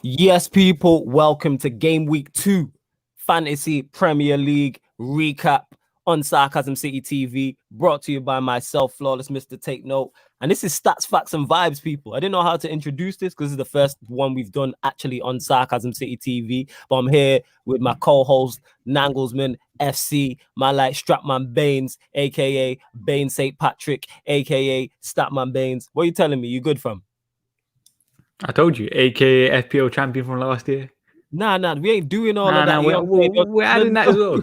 Yes, people, welcome to Game Week 2 Fantasy Premier League recap on Sarcasm City TV, brought to you by myself, Flawless Mr. Take Note. And this is Stats, Facts, and Vibes, people. I didn't know how to introduce this because this is the first one we've done actually on Sarcasm City TV. But I'm here with my co-host, Nanglesman FC, my like Strapman Baines, aka Bain St. Patrick, aka Statman Baines. What are you telling me? You good, fam? I told you, aka FPL champion from last year. Nah, we ain't doing all of that. We're adding that as well.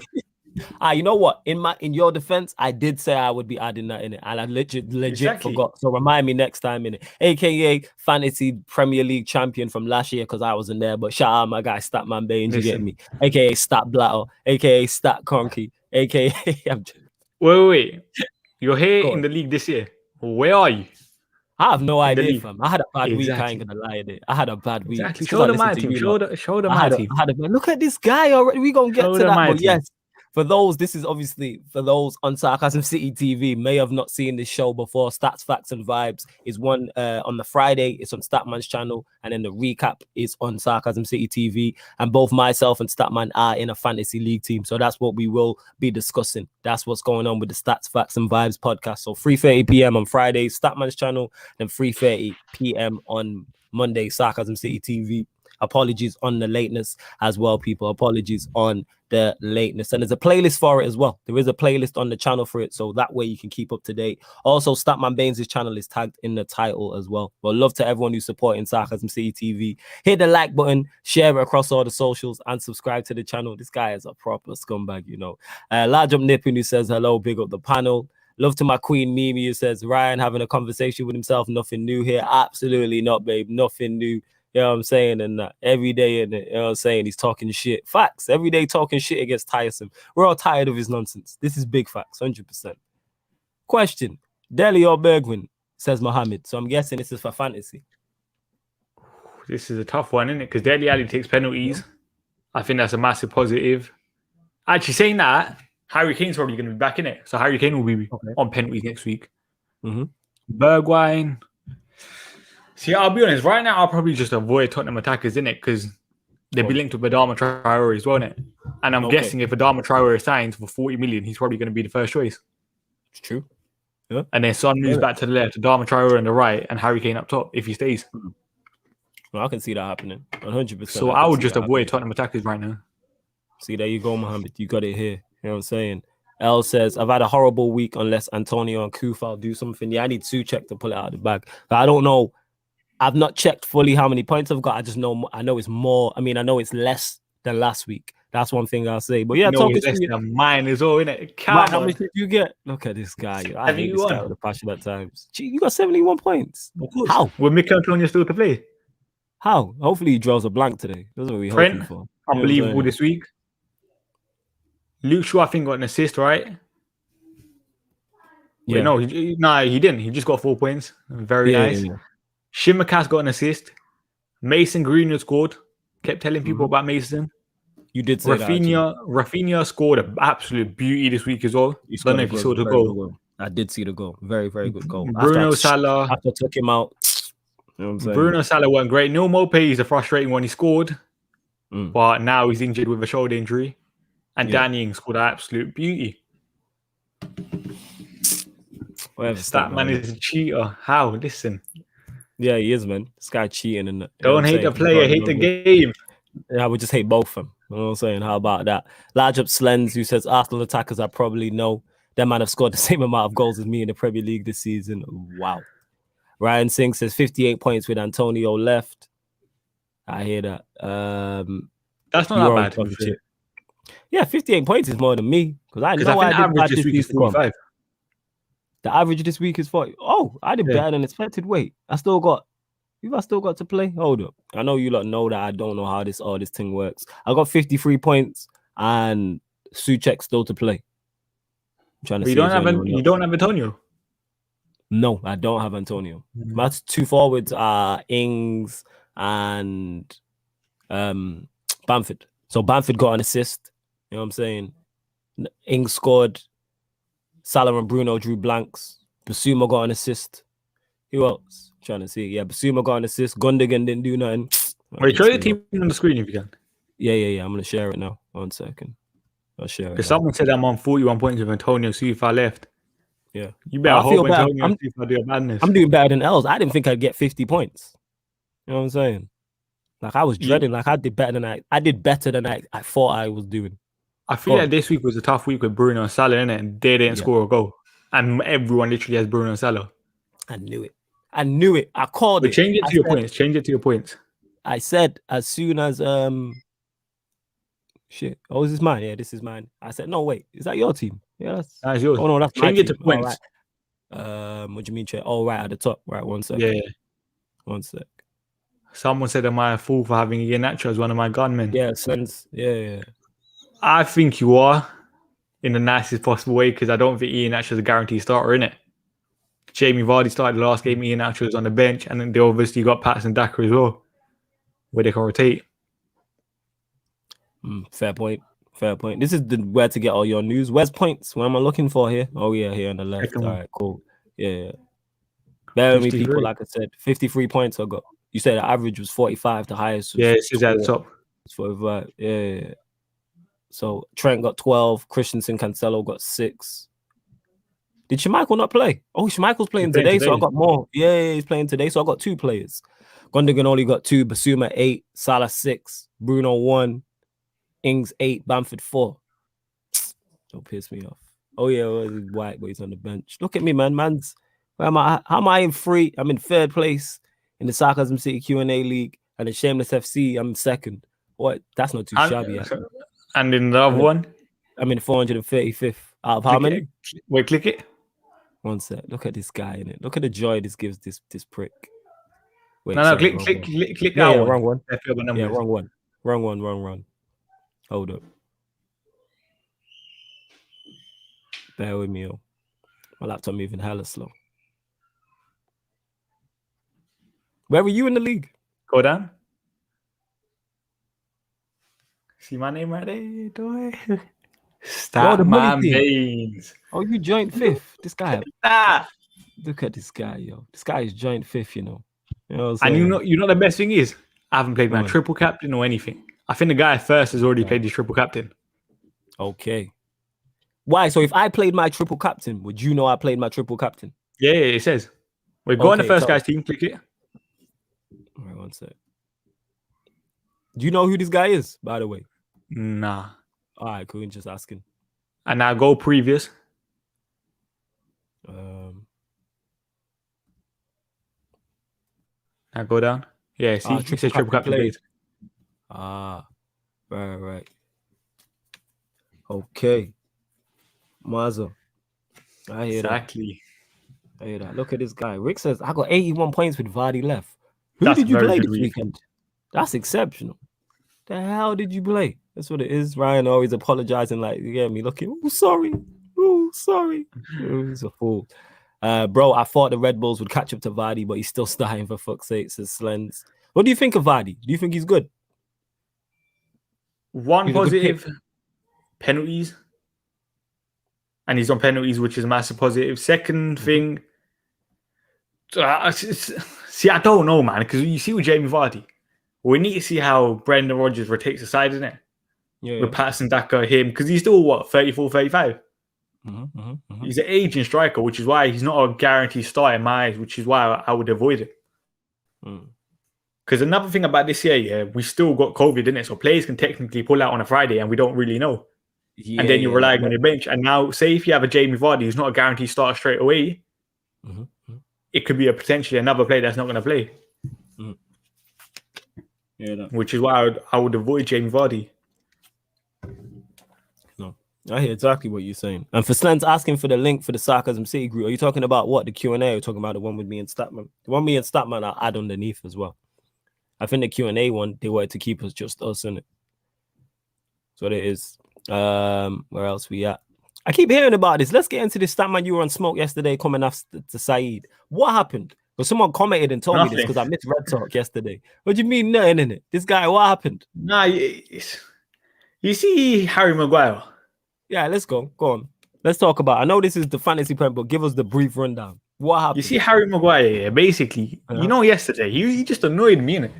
You know what? In your defense, I did say I would be adding that in it, and I legit forgot. So remind me next time in it. AKA Fantasy Premier League champion from last year because I wasn't there. But shout out my guy Statman Baines, you get me? AKA Stat Blatter, AKA Stat Conky, AKA. Wait. You're here in the league this year. Where are you? I have no idea, fam. I had a bad week. I ain't gonna lie. I had a bad week. Exactly. Show them my team. Show them my team. Look at this guy already. We gonna get to that. But yes, for those, this is obviously for those on Sarcasm City TV may have not seen this show before. Stats, Facts, and Vibes is one on the Friday. It's on Statman's channel, and then the recap is on Sarcasm City TV. And both myself and Statman are in a fantasy league team, so that's what we will be discussing. That's what's going on with the Stats, Facts, and Vibes podcast. So 3:30 p.m. on Friday, Statman's channel, then 3:30 p.m. on Monday, Sarcasm City TV. Apologies on the lateness as well, people. Apologies on the lateness. And there's a playlist for it as well. There is a playlist on the channel for it, so that way you can keep up to date. Also, Statman Baines' channel is tagged in the title as well. Well, love to everyone who's supporting Sarcasm City TV. Hit the like button, share it across all the socials, and subscribe to the channel. This guy is a proper scumbag, you know. Large Up Nippin who says hello, big up the panel. Love to my queen Mimi who says Ryan having a conversation with himself. Nothing new here. Absolutely not, babe. Nothing new. You know what I'm saying? And every day, and you know what I'm saying, he's talking shit. Facts. Every day talking shit against tiresome. We're all tired of his nonsense. This is big facts, 100%. Question. Deli or Bergwin, says Mohammed. So I'm guessing this is for fantasy. This is a tough one, isn't it? Because Deli Ali takes penalties. I think that's a massive positive. Actually, saying that, Harry Kane's probably going to be back in it. So Harry Kane will be on penalties next week. Bergwijn. See, I'll be honest. Right now, I'll probably just avoid Tottenham attackers, innit? Because they'll be linked to Adama Traore as well, innit? And I'm guessing if Adama Traore signs for 40 million, he's probably going to be the first choice. It's true. Yeah. And then Son moves back to the left, Adama Traore on the right, and Harry Kane up top if he stays. Well, I can see that happening, 100%. So I would just avoid Tottenham attackers right now. See, there you go, Mohammed. You got it here. You know what I'm saying? L says, I've had a horrible week unless Antonio and Kufal do something. Yeah, I need Souček to pull it out of the bag. But I don't know. I've not checked fully how many points I've got. I just know, I know it's more. I mean, I know it's less than last week. That's one thing I'll say. But yeah, talk it's less than mine as well, innit? How much did you get? Look at this guy. I hate this guy with a passion at times. Gee, you got 71 points. Of course. How? With Mikel Antonio still to play. How? Hopefully he draws a blank today. That's what we're hoping for. Unbelievable this week. Luke Shaw, I think, got an assist, right? Yeah. Wait, no, he didn't. He just got 4 points. Very nice. Yeah. Shimaka's got an assist. Mason Greenwood scored. Kept telling people about Mason. You did say Rafinha scored an absolute beauty this week as well. I don't know if you saw the goal. I did see the goal. Very, very good goal. Bruno Salah. After took him out. You know what I'm saying? Bruno Salah went great. Neil Maupay is a frustrating one. He scored. But now he's injured with a shoulder injury. And Danny Ings scored an absolute beauty. Statman is a cheater. How? Listen. Yeah, he is, man. This guy cheating. And don't hate the player, hate the game. Yeah, I would just hate both of them. You know what I'm saying? How about that? Large Up Slens, who says Arsenal attackers, I probably know. They might have scored the same amount of goals as me in the Premier League this season. Wow. Ryan Singh says 58 points with Antonio left. I hear that. That's not that bad. Yeah, 58 points is more than me. Because I know I did bad this week is 45. The average this week is 40. Oh, I did better than expected. Wait, I still got to play. Hold up. I know you lot know that I don't know how this thing works. I got 53 points and Souček still to play. I'm trying to see. You don't have Antonio? No, I don't have Antonio. My two forwards are Ings and Bamford. So Bamford got an assist. You know what I'm saying? Ings scored. Salah and Bruno drew blanks. Basuma got an assist. Who else? I'm trying to see. Yeah, Basuma got an assist. Gundogan didn't do nothing. Wait, show the team on the screen if you can. Yeah. I'm gonna share it now. 1 second. I'll share it. Because someone said I'm on 41 points with Antonio Sousa left. Yeah. You better hope Antonio I'm Sousa do a madness. I'm doing better than Els. I didn't think I'd get 50 points. You know what I'm saying? Like I was dreading. Like I did better than I thought I was doing. I feel like this week was a tough week with Bruno and Salah, innit? And they didn't score a goal. And everyone literally has Bruno and Salah. I knew it. I called it. Change it to your points. Change it to your points. I said as soon as shit. Oh, is this mine? Yeah, this is mine. I said, no, wait. Is that your team? Yeah, that's yours. Oh no, that's change my it team. to points. Right. What do you mean? Oh, right at the top. Right, 1 sec. Yeah. 1 sec. Someone said, am I a fool for having Iheanacho as one of my gunmen? Yeah, sense. Yeah. I think you are in the nicest possible way because I don't think Iheanacho is a guaranteed starter, innit? Jamie Vardy started the last game. Iheanacho was on the bench, and then they obviously got Patson Daka as well, where they can rotate. Fair point. This is where to get all your news. Where's points? What am I looking for here? Oh yeah, here on the left. All right, cool. Yeah. Bear with me, people. Like I said, 53 points I got. You said the average was 45. The highest was it says at the top. 45. Yeah. So Trent got 12. Christensen, Cancelo got 6. Did Schmeichel not play? Oh, Schmeichel's playing today, so I got more. Yeah, he's playing today, so I got 2 players. Gundogan only got 2. Basuma 8. Salah 6. Bruno 1. Ings 8. Bamford 4. Don't piss me off. Oh yeah, White, but he's on the bench. Look at me, man. Where am I? How am I in 3? I'm in 3rd place in the Sarcasm City Q&A League, and in Shameless FC, I'm 2nd. What? That's not too shabby. And in the other one, I'm in 435th. Out of how many? Wait, click it. 1 sec. Look at this guy in it. Look at the joy this gives this prick. Wait, click that one. Wrong one. Yeah, wrong one. Hold up. Bear with me, yo. My laptop moving hella slow. Where were you in the league? Go down. See my name right there, boy. Statman Baines. Oh, you joined 5th. This guy. Look at this guy, yo. This guy is joined 5th, you know. You know what I'm saying? And you know the best thing is, I haven't played my triple captain or anything. I think the guy first has already played his triple captain. Okay. Why? So if I played my triple captain, would you know I played my triple captain? Yeah, it says. We're going to the first guy's team. Click it. All right, 1 sec. Do you know who this guy is, by the way? Nah. All right, cool. Just asking. And now go previous. Now go down. Yeah, see, it says triple captain played. Right. Okay. Mazo. I hear that. Look at this guy. Rick says, I got 81 points with Vardy left. Who did you play this weekend? That's exceptional. The hell did you play? That's what it is. Ryan always apologizing like, you get me looking, sorry. He's a fool. Bro, I thought the Red Bulls would catch up to Vardy, but he's still starting for fuck's sake, says Slens. What do you think of Vardy? Do you think he's good? One positive, penalties. And he's on penalties, which is a massive positive. Second thing, see, I don't know, man, because you see with Jamie Vardy, we need to see how Brendan Rodgers rotates the side, isn't it? Yeah. With Patson Daka, him, because he's still, 34, 35? He's an aging striker, which is why he's not a guaranteed start in my eyes, which is why I would avoid it. Because another thing about this year, we still got COVID, innit? So players can technically pull out on a Friday and we don't really know. And then you're relying on your bench. And now, say if you have a Jamie Vardy who's not a guaranteed starter straight away, it could be potentially another player that's not going to play. Which is why I would avoid Jamie Vardy. No, I hear exactly what you're saying. And for Slens asking for the link for the Sarcasm City group, are you talking about what? The Q&A? Or are you talking about the one with me and Statman? The one with me and Statman I'll add underneath as well. I think the Q&A one, they wanted to keep us just us in it. That's what it is. Where else we at? I keep hearing about this. Let's get into this. Statman, you were on Smoke yesterday coming after to Saeed. What happened? Because someone commented and told me this because I missed Red Talk yesterday. What do you mean nothing in it? This guy, what happened? Nah, you see Harry Maguire? Yeah, let's go. Go on. Let's talk about it. I know this is the fantasy prem, but give us the brief rundown. What happened? You see Harry Maguire, basically, you know, yesterday, he just annoyed me, innit?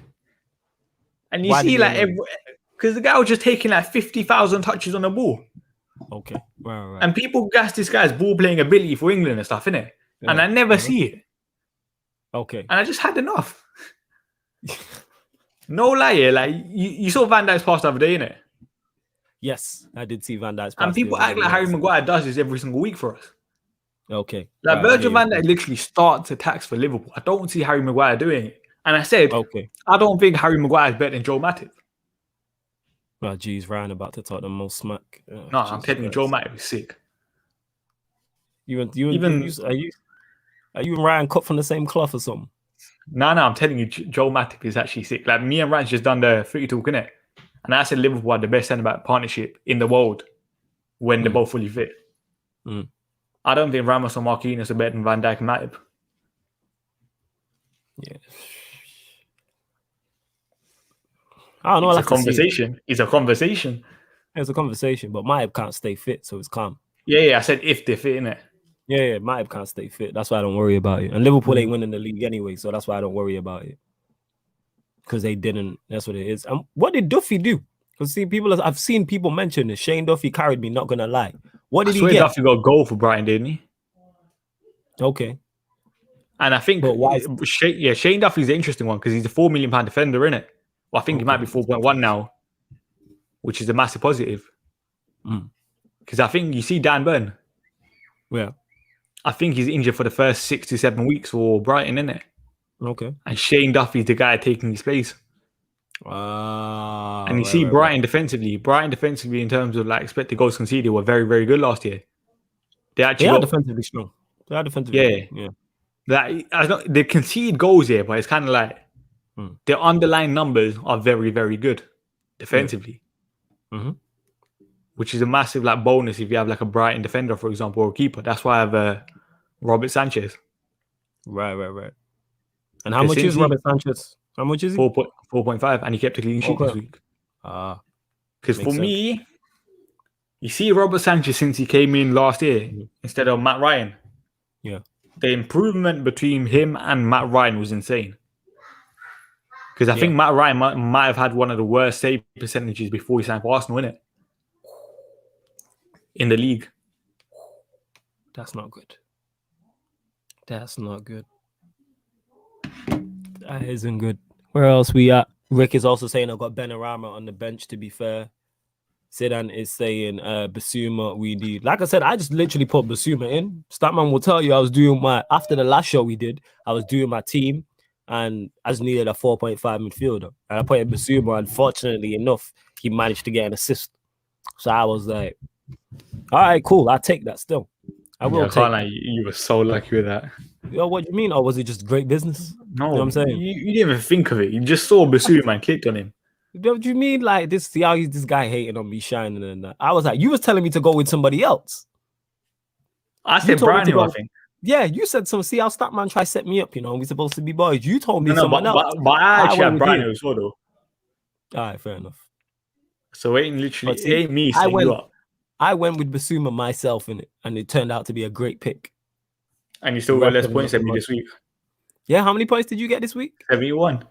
And you see, like, because the guy was just taking like 50,000 touches on the ball. Okay, right. And people gas this guy's ball playing ability for England and stuff, innit? Yeah. And I never see it. Okay. And I just had enough. No lie, like you saw Van Dijk's pass the other day, innit? Yes, I did see Van Dijk's pass. And people act like Harry Maguire does this every single week for us. Okay. Like Virgil van Dijk literally starts attacks for Liverpool. I don't see Harry Maguire doing it. And I said, I don't think Harry Maguire is better than Joe Matip. Oh, geez, Ryan about to talk the most smack. No, I'm telling you, Joe Matip is sick. Are you and Ryan cut from the same cloth or something? No, I'm telling you, Joe Matip is actually sick. Like, me and Ryan's just done the footy talk, innit? And I said Liverpool had the best centre-back partnership in the world when they're both fully fit. I don't think Ramos and Marquinhos are better than Van Dijk and Matip. Yeah. I don't know. It's a conversation. It's a conversation. It's a conversation, but Matip can't stay fit, so it's calm. Yeah, I said if they're fit, innit? Yeah, Matip can't stay fit. That's why I don't worry about it. And Liverpool ain't winning the league anyway, so that's why I don't worry about it. Because they didn't. That's what it is. What did Duffy do? Because I've seen people mention this. Shane Duffy carried me, not gonna lie. What did he get? Duffy got a goal for Brighton, didn't he? Okay. And I think Shane Duffy's the interesting one because he's a £4 million defender, innit? Well, I think he might be 4.1 now, which is a massive positive. Because I think you see Dan Burn. Yeah. I think he's injured for the first 6 to 7 weeks for Brighton, innit? Okay. And Shane Duffy's the guy taking his place. And you see Brighton defensively. Brighton defensively in terms of like expected goals conceded were very, very good last year. They are defensively strong. They are defensively strong. Yeah. They concede goals here, but it's kind of like their underlying numbers are very, very good defensively. Which is a massive like bonus if you have like a Brighton defender, for example, or a keeper. That's why I have Robert Sanchez. Right. And how much is Robert Sanchez? How much is he? 4.5, and he kept a clean sheet this week. Because for me, you see Robert Sanchez since he came in last year instead of Matt Ryan. Yeah. The improvement between him and Matt Ryan was insane. Because I think Matt Ryan might have had one of the worst save percentages before he signed for Arsenal, innit? In the league. That's not good. That isn't good. Where else we at? Rick is also saying I've got Benrahma on the bench, to be fair. Sidan is saying Basuma, we need. Like I said, I just literally put Basuma in. Statman will tell you I was doing after the last show we did, I was doing my team and I just needed a 4.5 midfielder. And I put in Basuma. Unfortunately enough, he managed to get an assist. So I was like, all right, cool. I'll take that still. I will take that. You were so lucky with that. Yo, what do you mean? Or was it just great business? No, you know what I'm saying? You didn't even think of it. You just saw Basuma and clicked on him. What do you mean like this? See how this guy hating on me shining and that? I was like, you was telling me to go with somebody else. I said Brian, I think. Yeah, you said some. See how Statman try to set me up. You know, we're supposed to be boys. You told me someone else. But I actually had Brian as well, though. All right, fair enough. So it ain't me setting you up. I went with Basuma myself in it, and it turned out to be a great pick. And you still got less points than me this week. Yeah, how many points did you get this week? 71.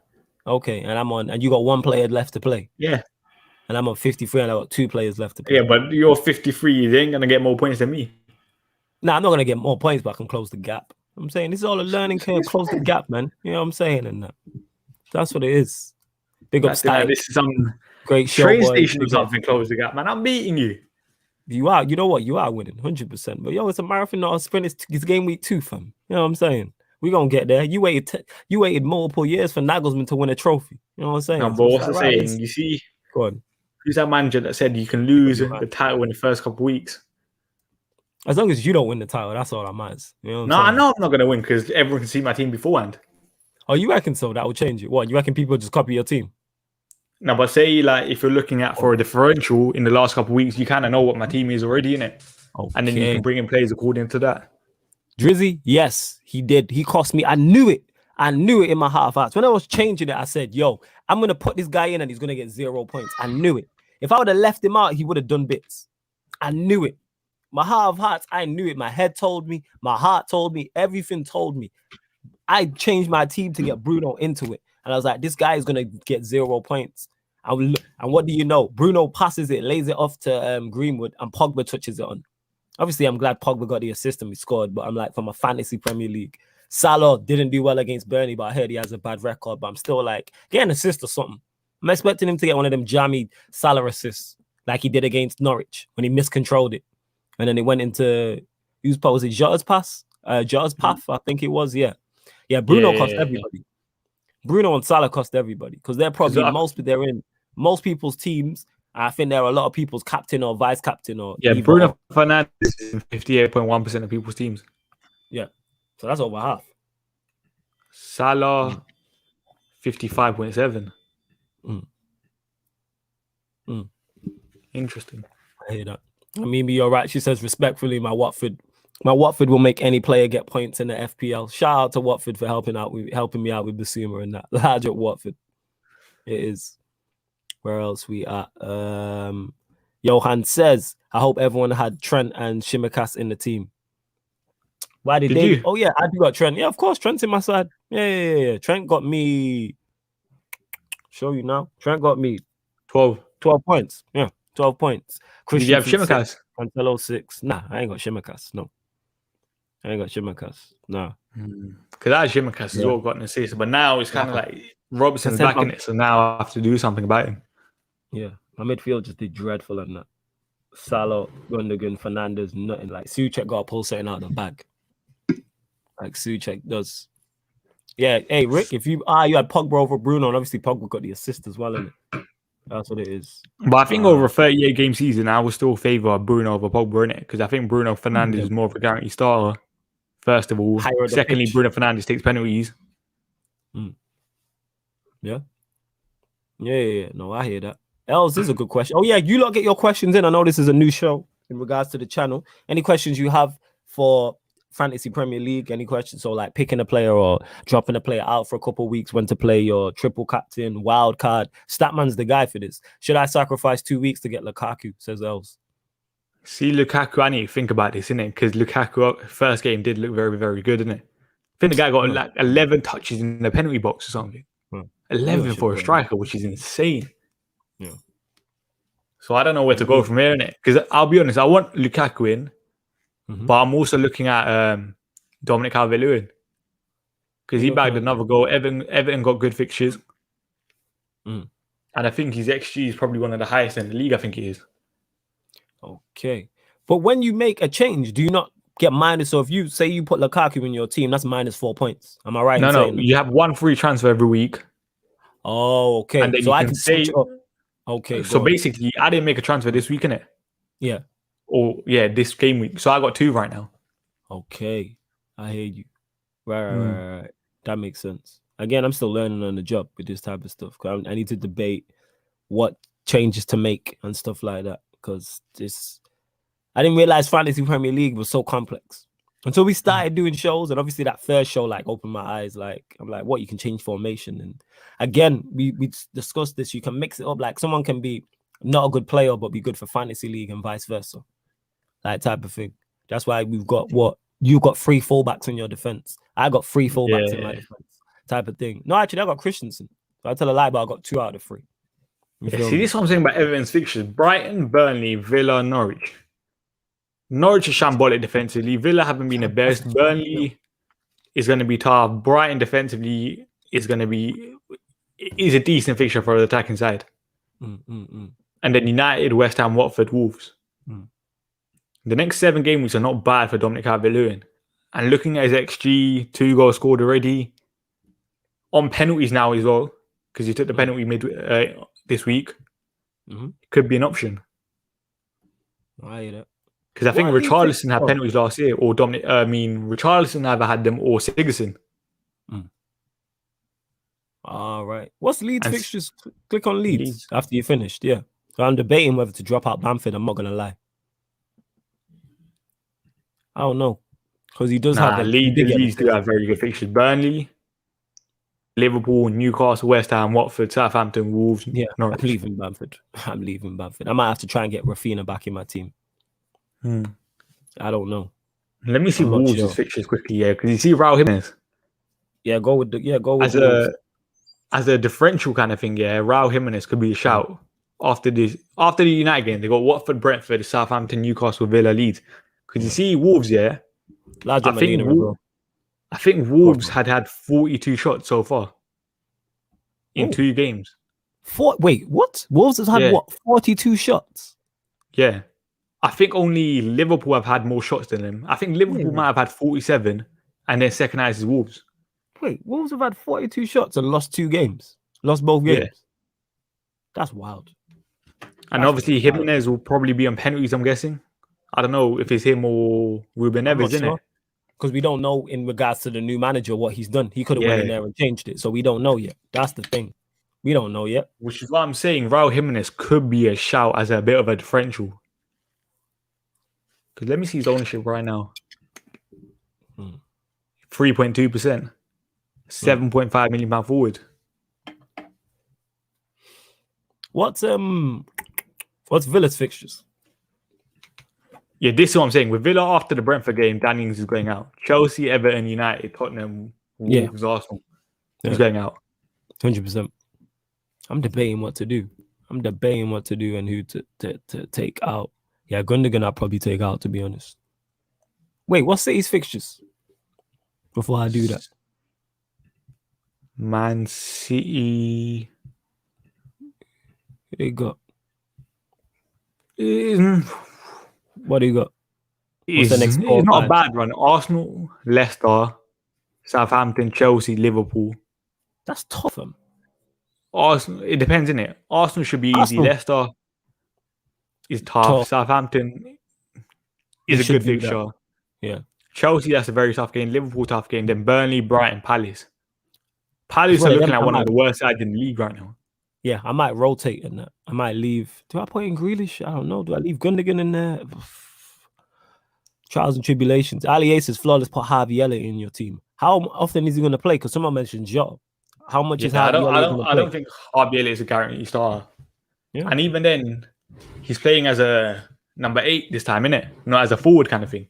Okay, and you got one player left to play. Yeah. And I'm on 53, and I got 2 players left to play. Yeah, but you're 53. You ain't gonna get more points than me. Nah, I'm not gonna get more points, but I can close the gap. I'm saying this is all a learning curve. Close the gap, man. You know what I'm saying? And that's what it is. Big up, Style. This is some great show. Train station or something. Close the gap, man. I'm beating you. You are. You know what? You are winning 100%. But yo, it's a marathon, not a sprint. It's game week 2, fam. You know what I'm saying? We gonna get there. You waited multiple years for Nagelsmann to win a trophy. You know what I'm saying? No, but what's the saying? You see, go on. Who's that manager that said you can lose the title in the first couple of weeks? As long as you don't win the title, that's all that matters. You know I know I'm not gonna win because everyone can see my team beforehand. Oh, you reckon so? That will change it. What? You reckon people just copy your team? No, but say like if you're looking at for a differential in the last couple of weeks, you kind of know what my team is already, innit? Okay. And then you can bring in players according to that. Drizzy, yes, he did. He cost me. I knew it in my heart of hearts. When I was changing it, I said, yo, I'm going to put this guy in and he's going to get 0 points. I knew it. If I would have left him out, he would have done bits. I knew it. My heart of hearts, I knew it. My head told me. My heart told me. Everything told me. I changed my team to get Bruno into it. And I was like, this guy is gonna get 0 points. And what do you know? Bruno passes it, lays it off to Greenwood, and Pogba touches it on. Obviously, I'm glad Pogba got the assist and we scored, but I'm like, from a fantasy Premier League, Salah didn't do well against Burnley, but I heard he has a bad record. But I'm still like, get an assist or something. I'm expecting him to get one of them jammy Salah assists, like he did against Norwich when he miscontrolled it. And then it went into, whose pass? Was it Jota's pass? Jota's path, I think it was, yeah. Yeah, Bruno cost everybody. Bruno and Salah cost everybody because they're probably they're in most people's teams. I think there are a lot of people's captain or vice captain or Bruno Fernandes is in 58.1% of people's teams. Yeah, so that's over half. Salah 55.7. Interesting. I hear that. I mean, you're right. She says respectfully, my Watford will make any player get points in the FPL. Shout out to Watford for helping me out with Basuma and that. Large at Watford. It is. Where else we at? Johan says, I hope everyone had Trent and Shimikas in the team. Why did they? You? Oh, yeah, I do got Trent. Yeah, of course, Trent's in my side. Yeah. Trent got me. Show you now. Trent got me 12 points. Yeah, 12 points. Did you have Shimikas? Cancelo 6. Nah, I ain't got Shimikas. No. I ain't got Shimikas. Nah. Because I had Shimikas as well, got an assist. But now it's kind of like Robertson's back in it. So now I have to do something about him. Yeah, my midfield just did dreadful on that. Salah, Gundogan, Fernandes, nothing. Like Souček got to pull something out of the bag. Like Souček does. Yeah, hey Rick, if you had Pogba over Bruno, and obviously Pogba got the assist as well, innit? That's what it is. But I think over a 38 game season, I would still favour Bruno over Pogba in it because I think Bruno Fernandes is more of a guaranteed starter. First of all, secondly, Bruno Fernandes takes penalties. Yeah. No, I hear that. Els, this is a good question. Oh, yeah, you lot get your questions in. I know this is a new show in regards to the channel. Any questions you have for Fantasy Premier League? Any questions? So, like picking a player or dropping a player out for a couple of weeks when to play your triple captain, wild card. Statman's the guy for this. Should I sacrifice 2 weeks to get Lukaku? Says Els. See, Lukaku, I need to think about this, innit? Because Lukaku, first game did look very, very good, didn't it? I think the guy got like 11 touches in the penalty box or something. 11 for a striker, which is insane. Yeah. So I don't know where to go from here, innit? Because I'll be honest, I want Lukaku in, but I'm also looking at Dominic Calvert-Lewin because he bagged another goal. Everton got good fixtures, and I think his XG is probably one of the highest in the league. I think he is. Okay, but when you make a change, do you not get minus? So if you say you put Lukaku in your team, that's minus 4 points. Am I right? No, you have one free transfer every week. Oh, okay. And then so I can say, okay. So basically, I didn't make a transfer this week, innit? Yeah. Or this game week. So I got 2 right now. Okay, I hear you. Right. That makes sense. Again, I'm still learning on the job with this type of stuff. I need to debate what changes to make and stuff like that because I didn't realize Fantasy Premier League was so complex until we started doing shows. And obviously that first show like opened my eyes. Like I'm like, what, you can change formation. And again, we discussed this. You can mix it up. Like someone can be not a good player, but be good for Fantasy League and vice versa. That type of thing. That's why we've got you got 3 fullbacks in your defense. I got 3 fullbacks in my defense. Type of thing. No, actually, I got Christensen. So I tell a lie, but I got 2 out of 3. See, this is what I'm saying about Everton's fixtures. Brighton, Burnley, Villa, Norwich. Norwich is shambolic defensively. Villa haven't been the best. Burnley is going to be tough. Brighton defensively is a decent fixture for the attacking side. And then United, West Ham, Watford, Wolves. The next 7 game weeks are not bad for Dominic Calvert-Lewin. And looking at his XG, 2 goals scored already. On penalties now as well, because he took the penalty this week. Could be an option. I hear that. Because I think Richarlison had penalties last year, or Richarlison either had them or Sigurdsson. All right. What's Leeds fixtures? Click on Leeds after you finished. Yeah. So I'm debating whether to drop out Bamford. I'm not gonna lie. I don't know because he does have Leeds do have very good fixtures. Burnley, Liverpool, Newcastle, West Ham, Watford, Southampton, Wolves. Yeah, Norwich. I'm leaving Bamford. I might have to try and get Rafinha back in my team. I don't know. Let me see Wolves' fixtures quickly, because you see Raul Jimenez. Go with Wolves. as a differential kind of thing, yeah, Raul Jimenez could be a shout after the United game. They got Watford, Brentford, Southampton, Newcastle, Villa, Leeds. Because you see Wolves, yeah. I think Wolves had 42 shots so far in 2 games. Wait, what? Wolves has had what? 42 shots? Yeah. I think only Liverpool have had more shots than them. I think Liverpool might have had 47, and then second highest is Wolves. Wait, Wolves have had 42 shots and lost 2 games. Lost both games. Yeah. That's wild. And obviously Jimenez will probably be on penalties, I'm guessing. I don't know if it's him or Ruben Neves, isn't it? Because we don't know in regards to the new manager what he's done. He could have went in there and changed it. So we don't know yet. That's the thing. We don't know yet. Which is what I'm saying. Raul Jimenez could be a shout as a bit of a differential. Because let me see his ownership right now. 3.2%. 7.5 million pound forward. What's Villa's fixtures? Yeah, this is what I'm saying. With Villa after the Brentford game, Daniels is going out. Chelsea, Everton, United, Tottenham, Wolves, Arsenal. Who's going out? 100%. I'm debating what to do. And who to take out. Yeah, Gundogan I'll probably take out, to be honest. Wait, what's City's fixtures? Before I do that. Man City. They got. What do you got? What's the next four? It's not a bad run. Arsenal, Leicester, Southampton, Chelsea, Liverpool. That's tough. Arsenal. It depends, innit? Arsenal should be easy. Leicester is tough. Southampton is a good fixture. Yeah. Chelsea, that's a very tough game. Liverpool, tough game. Then Burnley, Brighton, Palace. Palace are looking at one of the worst sides in the league right now. Yeah, I might rotate in that. I might leave. Do I put in Grealish? I don't know. Do I leave Gundogan in there? Trials and tribulations. Ali Ace is flawless. Put Harvey Elliott in your team. How often is he going to play? Because someone mentioned Joe. How much is Harvey Elliott going to play? I don't think Harvey Elliott is a guaranteed starter. Yeah. And even then, he's playing as a number 8 this time, innit? Not as a forward kind of thing.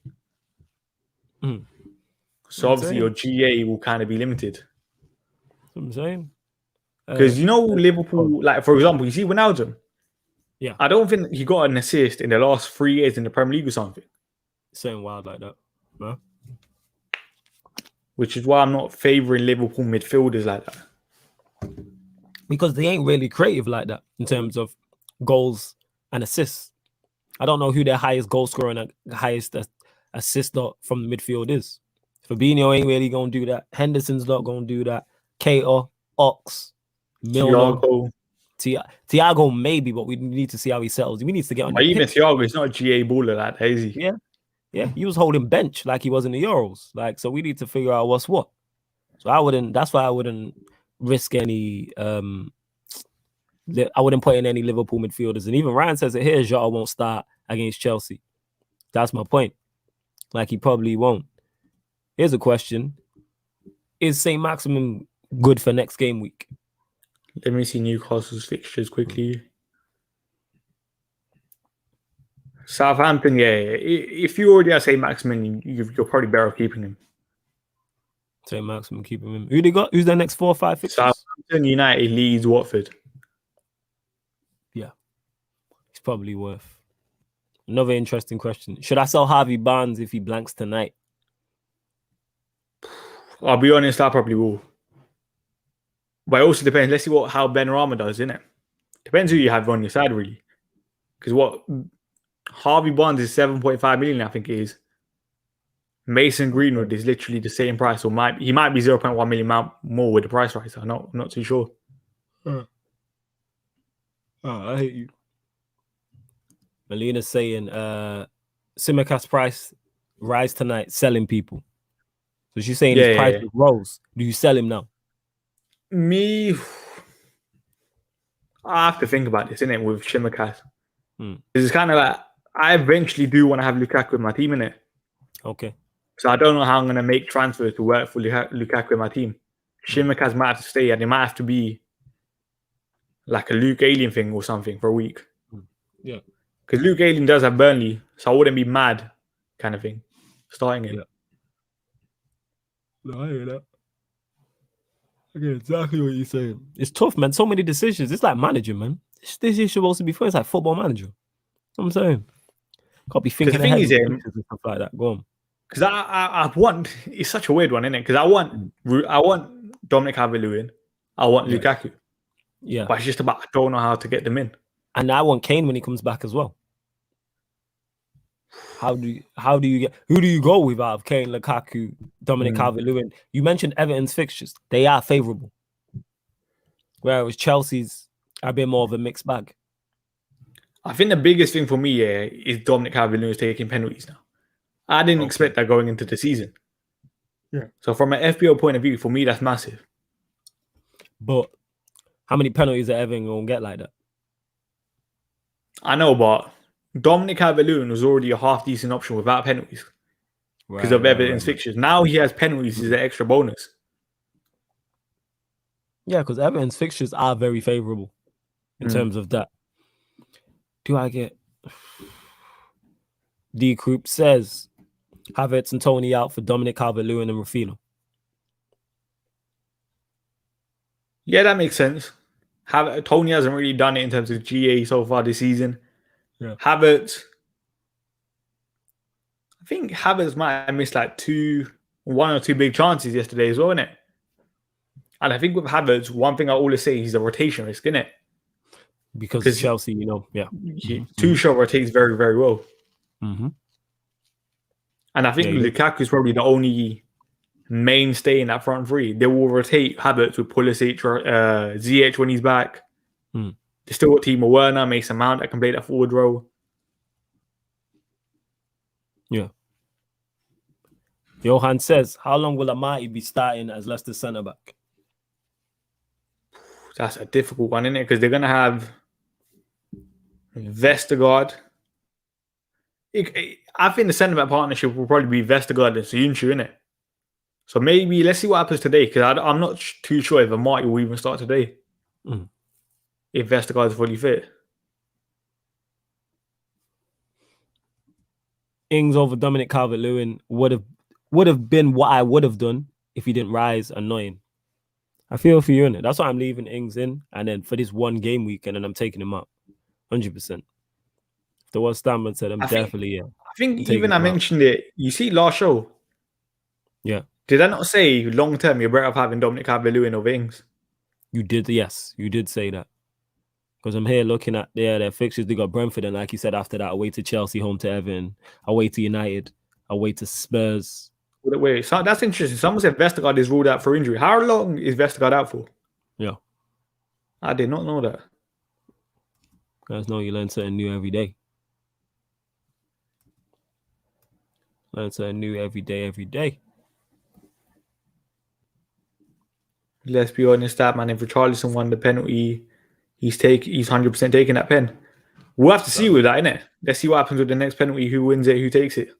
So obviously your GA will kind of be limited. That's what I'm saying. Because Liverpool, like for example, you see Wijnaldum. Yeah. I don't think he got an assist in the last 3 years in the Premier League or something. Saying wild like that. No? Which is why I'm not favouring Liverpool midfielders like that. Because they ain't really creative like that in terms of goals and assists. I don't know who their highest goal scorer and highest assister from the midfield is. Fabinho ain't really going to do that. Henderson's not going to do that. Keita, Ox, Milner, Thiago maybe, but we need to see how he settles. We need to get on. Even Thiago is not a GA baller like that, is he? Yeah. He was holding bench like he was in the Euros. Like, so we need to figure out what's what. So that's why I wouldn't risk any. I wouldn't put in any Liverpool midfielders. And even Ryan says it here, Jota won't start against Chelsea. That's my point. Like, he probably won't. Here's a question. Is St. Maximin good for next game week? Let me see Newcastle's fixtures quickly. Southampton, yeah. If you already have St. Maximin, you're probably better off keeping him. St. Maximin, keeping him. Who they got? Who's their next 4 or 5 fixtures? Southampton, United, Leeds, Watford. Yeah. It's probably worth. Another interesting question. Should I sell Harvey Barnes if he blanks tonight? I'll be honest, I probably will. But it also depends. Let's see how Ben Rama does, innit? Depends who you have on your side, really. Because what Harvey Barnes is 7.5 million, I think it is. Mason Greenwood is literally the same price, or he might be 0.1 million more with the price rise. I'm not too sure. I hate you. Melina's saying Simicast's price rise tonight, selling people. So she's saying his price rose. Do you sell him now? Me, I have to think about this, innit, with Simicast. It's kind of like, I eventually do want to have Lukaku in my team, innit? Okay. So I don't know how I'm going to make transfers to work for Lukaku in my team. Simicast might have to stay, and it might have to be like a Luke Alien thing or something for a week. Yeah. Because Luke Alien does have Burnley, so I wouldn't be mad kind of thing, starting him. Yeah. No, I hear that. Yeah, exactly what you're saying. It's tough, man. So many decisions. It's like managing, man. This is supposed to be fun. It's like football manager. You know what I'm saying? Can't be thinking ahead with and stuff like that. Go on. Because I want, it's such a weird one, isn't it? Because I want Dominic Calvert-Lewin, I want Lukaku. Yeah. But it's just about, I don't know how to get them in. And I want Kane when he comes back as well. How do you get, who do you go with out of Kane, Lukaku, Dominic Calvert-Lewin? You mentioned Everton's fixtures. They are favourable. Whereas Chelsea's a bit more of a mixed bag. I think the biggest thing for me is Dominic Calvert-Lewin taking penalties now. I didn't expect that going into the season. Yeah. So from an FPL point of view, for me, that's massive. But how many penalties are Everton going to get like that? I know, but Dominic Calvert-Lewin was already a half-decent option without penalties because of Everton's fixtures. Now he has penalties as an extra bonus. Yeah, because Everton's fixtures are very favourable in terms of that. Do I get... D Group says Havertz and Tony out for Dominic Calvert-Lewin and Rafinha. Yeah, that makes sense. Tony hasn't really done it in terms of GA so far this season. Yeah. Havertz, I think Havertz might have missed like one or two big chances yesterday as well, innit? And I think with Havertz, one thing I always say, he's a rotation risk, innit? Because Chelsea, you know, Tuchel rotates very, very well. And I think Lukaku is probably the only mainstay in that front three. They will rotate Havertz with Pulisic, ZH when he's back. They still got Timo Werner, Mason Mount that can play that forward role. Yeah. Johan says, how long will Amati be starting as Leicester centre back? That's a difficult one, isn't it? Because they're going to have Vestergaard. I think the centre back partnership will probably be Vestergaard and Soyuncu, innit? So maybe let's see what happens today, because I'm not too sure if Amati will even start today. If Vestergaard is fully fit. Ings over Dominic Calvert-Lewin would have been what I would have done if he didn't rise annoying. I feel for you, innit? That's why I'm leaving Ings in, and then for this one game week, and then I'm taking him up 100%. If there was Stammer said, I think even I mentioned it. You see last show. Yeah. Did I not say long term you're better off having Dominic Calvert-Lewin over Ings? You did, yes. You did say that. Because I'm here looking at their fixtures. They got Brentford, and like you said, after that, away to Chelsea, home to Everton, away to United, away to Spurs. Wait, so that's interesting. Someone said Vestergaard is ruled out for injury. How long is Vestergaard out for? Yeah. I did not know that. Guys know you learn something new every day. Learn something new every day. Let's be honest, that man, if Richarlison won the penalty, he's 100% taking that pen. We'll have to see with that, innit? Let's see what happens with the next penalty. Who wins it? Who takes it?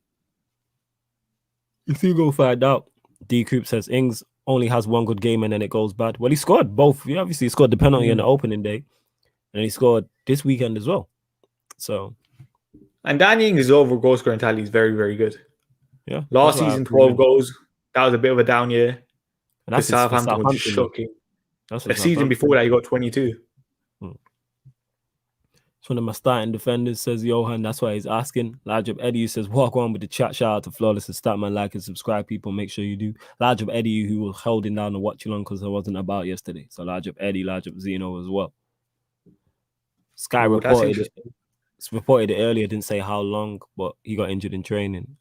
If you go find out, D Coop says Ings only has one good game and then it goes bad. Well, he scored both. He obviously scored the penalty on the opening day, and he scored this weekend as well. So, and Danny Ings' overall goal scoring tally is very, very good. Yeah. Last season, 12 goals. That was a bit of a down year. And that's Southampton was just shocking. The season before that, he got 22. It's one of my starting defenders, says Johan. That's why he's asking. Large Up Eddie says, walk on with the chat. Shout out to Flawless and Statman. Like and subscribe, people. Make sure you do. Large Up Eddie, who was holding down the watch along because I wasn't about yesterday. So Large Up Eddie, Large Up Zeno as well. Sky reported it earlier, didn't say how long, but he got injured in training.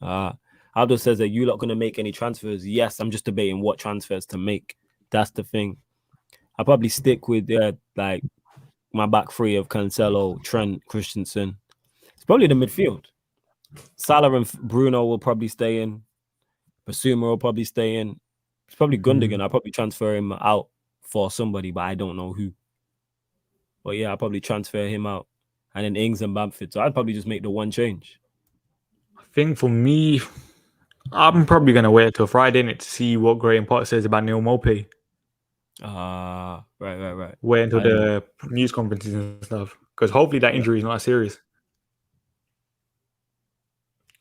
Aldo says, are you not going to make any transfers? Yes, I'm just debating what transfers to make. That's the thing. I'll probably stick with like my back three of Cancelo, Trent, Christensen. It's probably the midfield. Salah and Bruno will probably stay in. Basuma will probably stay in. It's probably Gundogan. I'll probably transfer him out for somebody, but I don't know who. But yeah, I'll probably transfer him out. And then Ings and Bamford. So I'd probably just make the one change. I think for me, I'm probably going to wait till Friday to see what Graham Potter says about Neil Maupay. Right. Wait until the news conferences and stuff. Because hopefully that injury is not serious.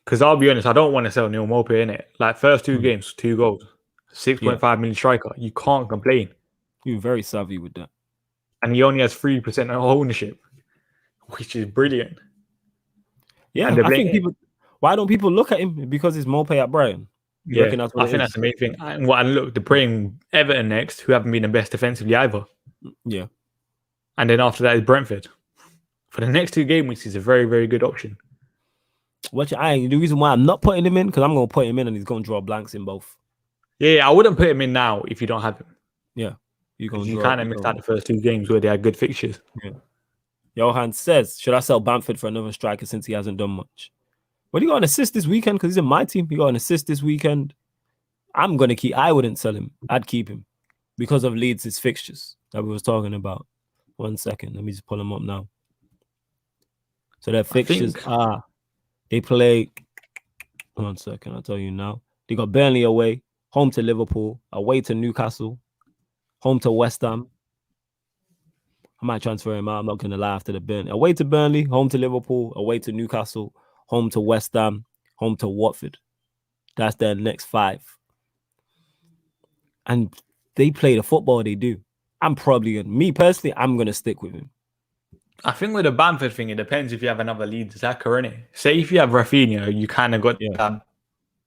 Because I'll be honest, I don't want to sell Neil Maupay, innit? Like, first 2 games, 2 goals, 6.5 million striker. You can't complain. You're very savvy with that. And he only has 3% ownership, which is brilliant. Yeah, I think people. Why don't people look at him? Because it's Mopay at Brighton. Yeah, I think that's the main thing. And look, they're playing Everton next, who haven't been the best defensively either. Yeah. And then after that is Brentford. For the next 2 game weeks, he's a very, very good option. The reason why I'm not putting him in, because I'm going to put him in and he's going to draw blanks in both. Yeah, I wouldn't put him in now if you don't have him. Yeah. You kind of missed out the first 2 games where they had good fixtures. Yeah. Johan says, should I sell Bamford for another striker since he hasn't done much? Well, he got an assist this weekend because he's in my team. He got an assist this weekend. I wouldn't sell him. I'd keep him because of Leeds' fixtures that we was talking about. 1 second. Let me just pull them up now. So their fixtures are, they play, 1 second, I'll tell you now. They got Burnley away, home to Liverpool, away to Newcastle, home to West Ham. I might transfer him out. I'm not going to lie after the Burnley. Away to Burnley, home to Liverpool, away to Newcastle, home to West Ham, home to Watford. That's their next 5. And they play the football they do. I'm going to stick with him. I think with the Bamford thing, it depends if you have another lead attacker, innit? Say if you have Rafinha, you kind of got that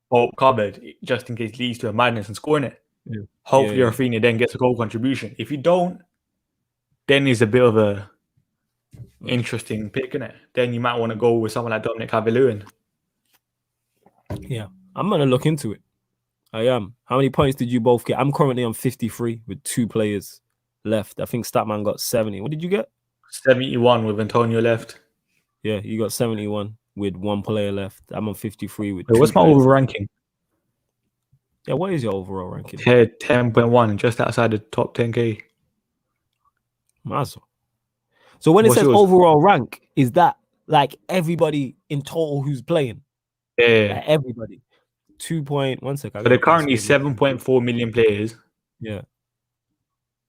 boat covered just in case it leads to a madness and scoring it. Yeah. Hopefully Rafinha then gets a goal contribution. If you don't, then he's a bit of a interesting pick, innit? Then you might want to go with someone like Dominic Calvert-Lewin. Yeah, I'm going to look into it. I am. How many points did you both get? I'm currently on 53 with 2 players left. I think Statman got 70. What did you get? 71 with Antonio left. Yeah, you got 71 with 1 player left. I'm on 53 with. What's my overall ranking? Yeah, what is your overall ranking? 10.1, just outside the top 10k. Mazel. So when it says overall rank, is that like everybody in total who's playing? Yeah, like everybody. 2.1 second. So they're currently 7.4 million players. Yeah.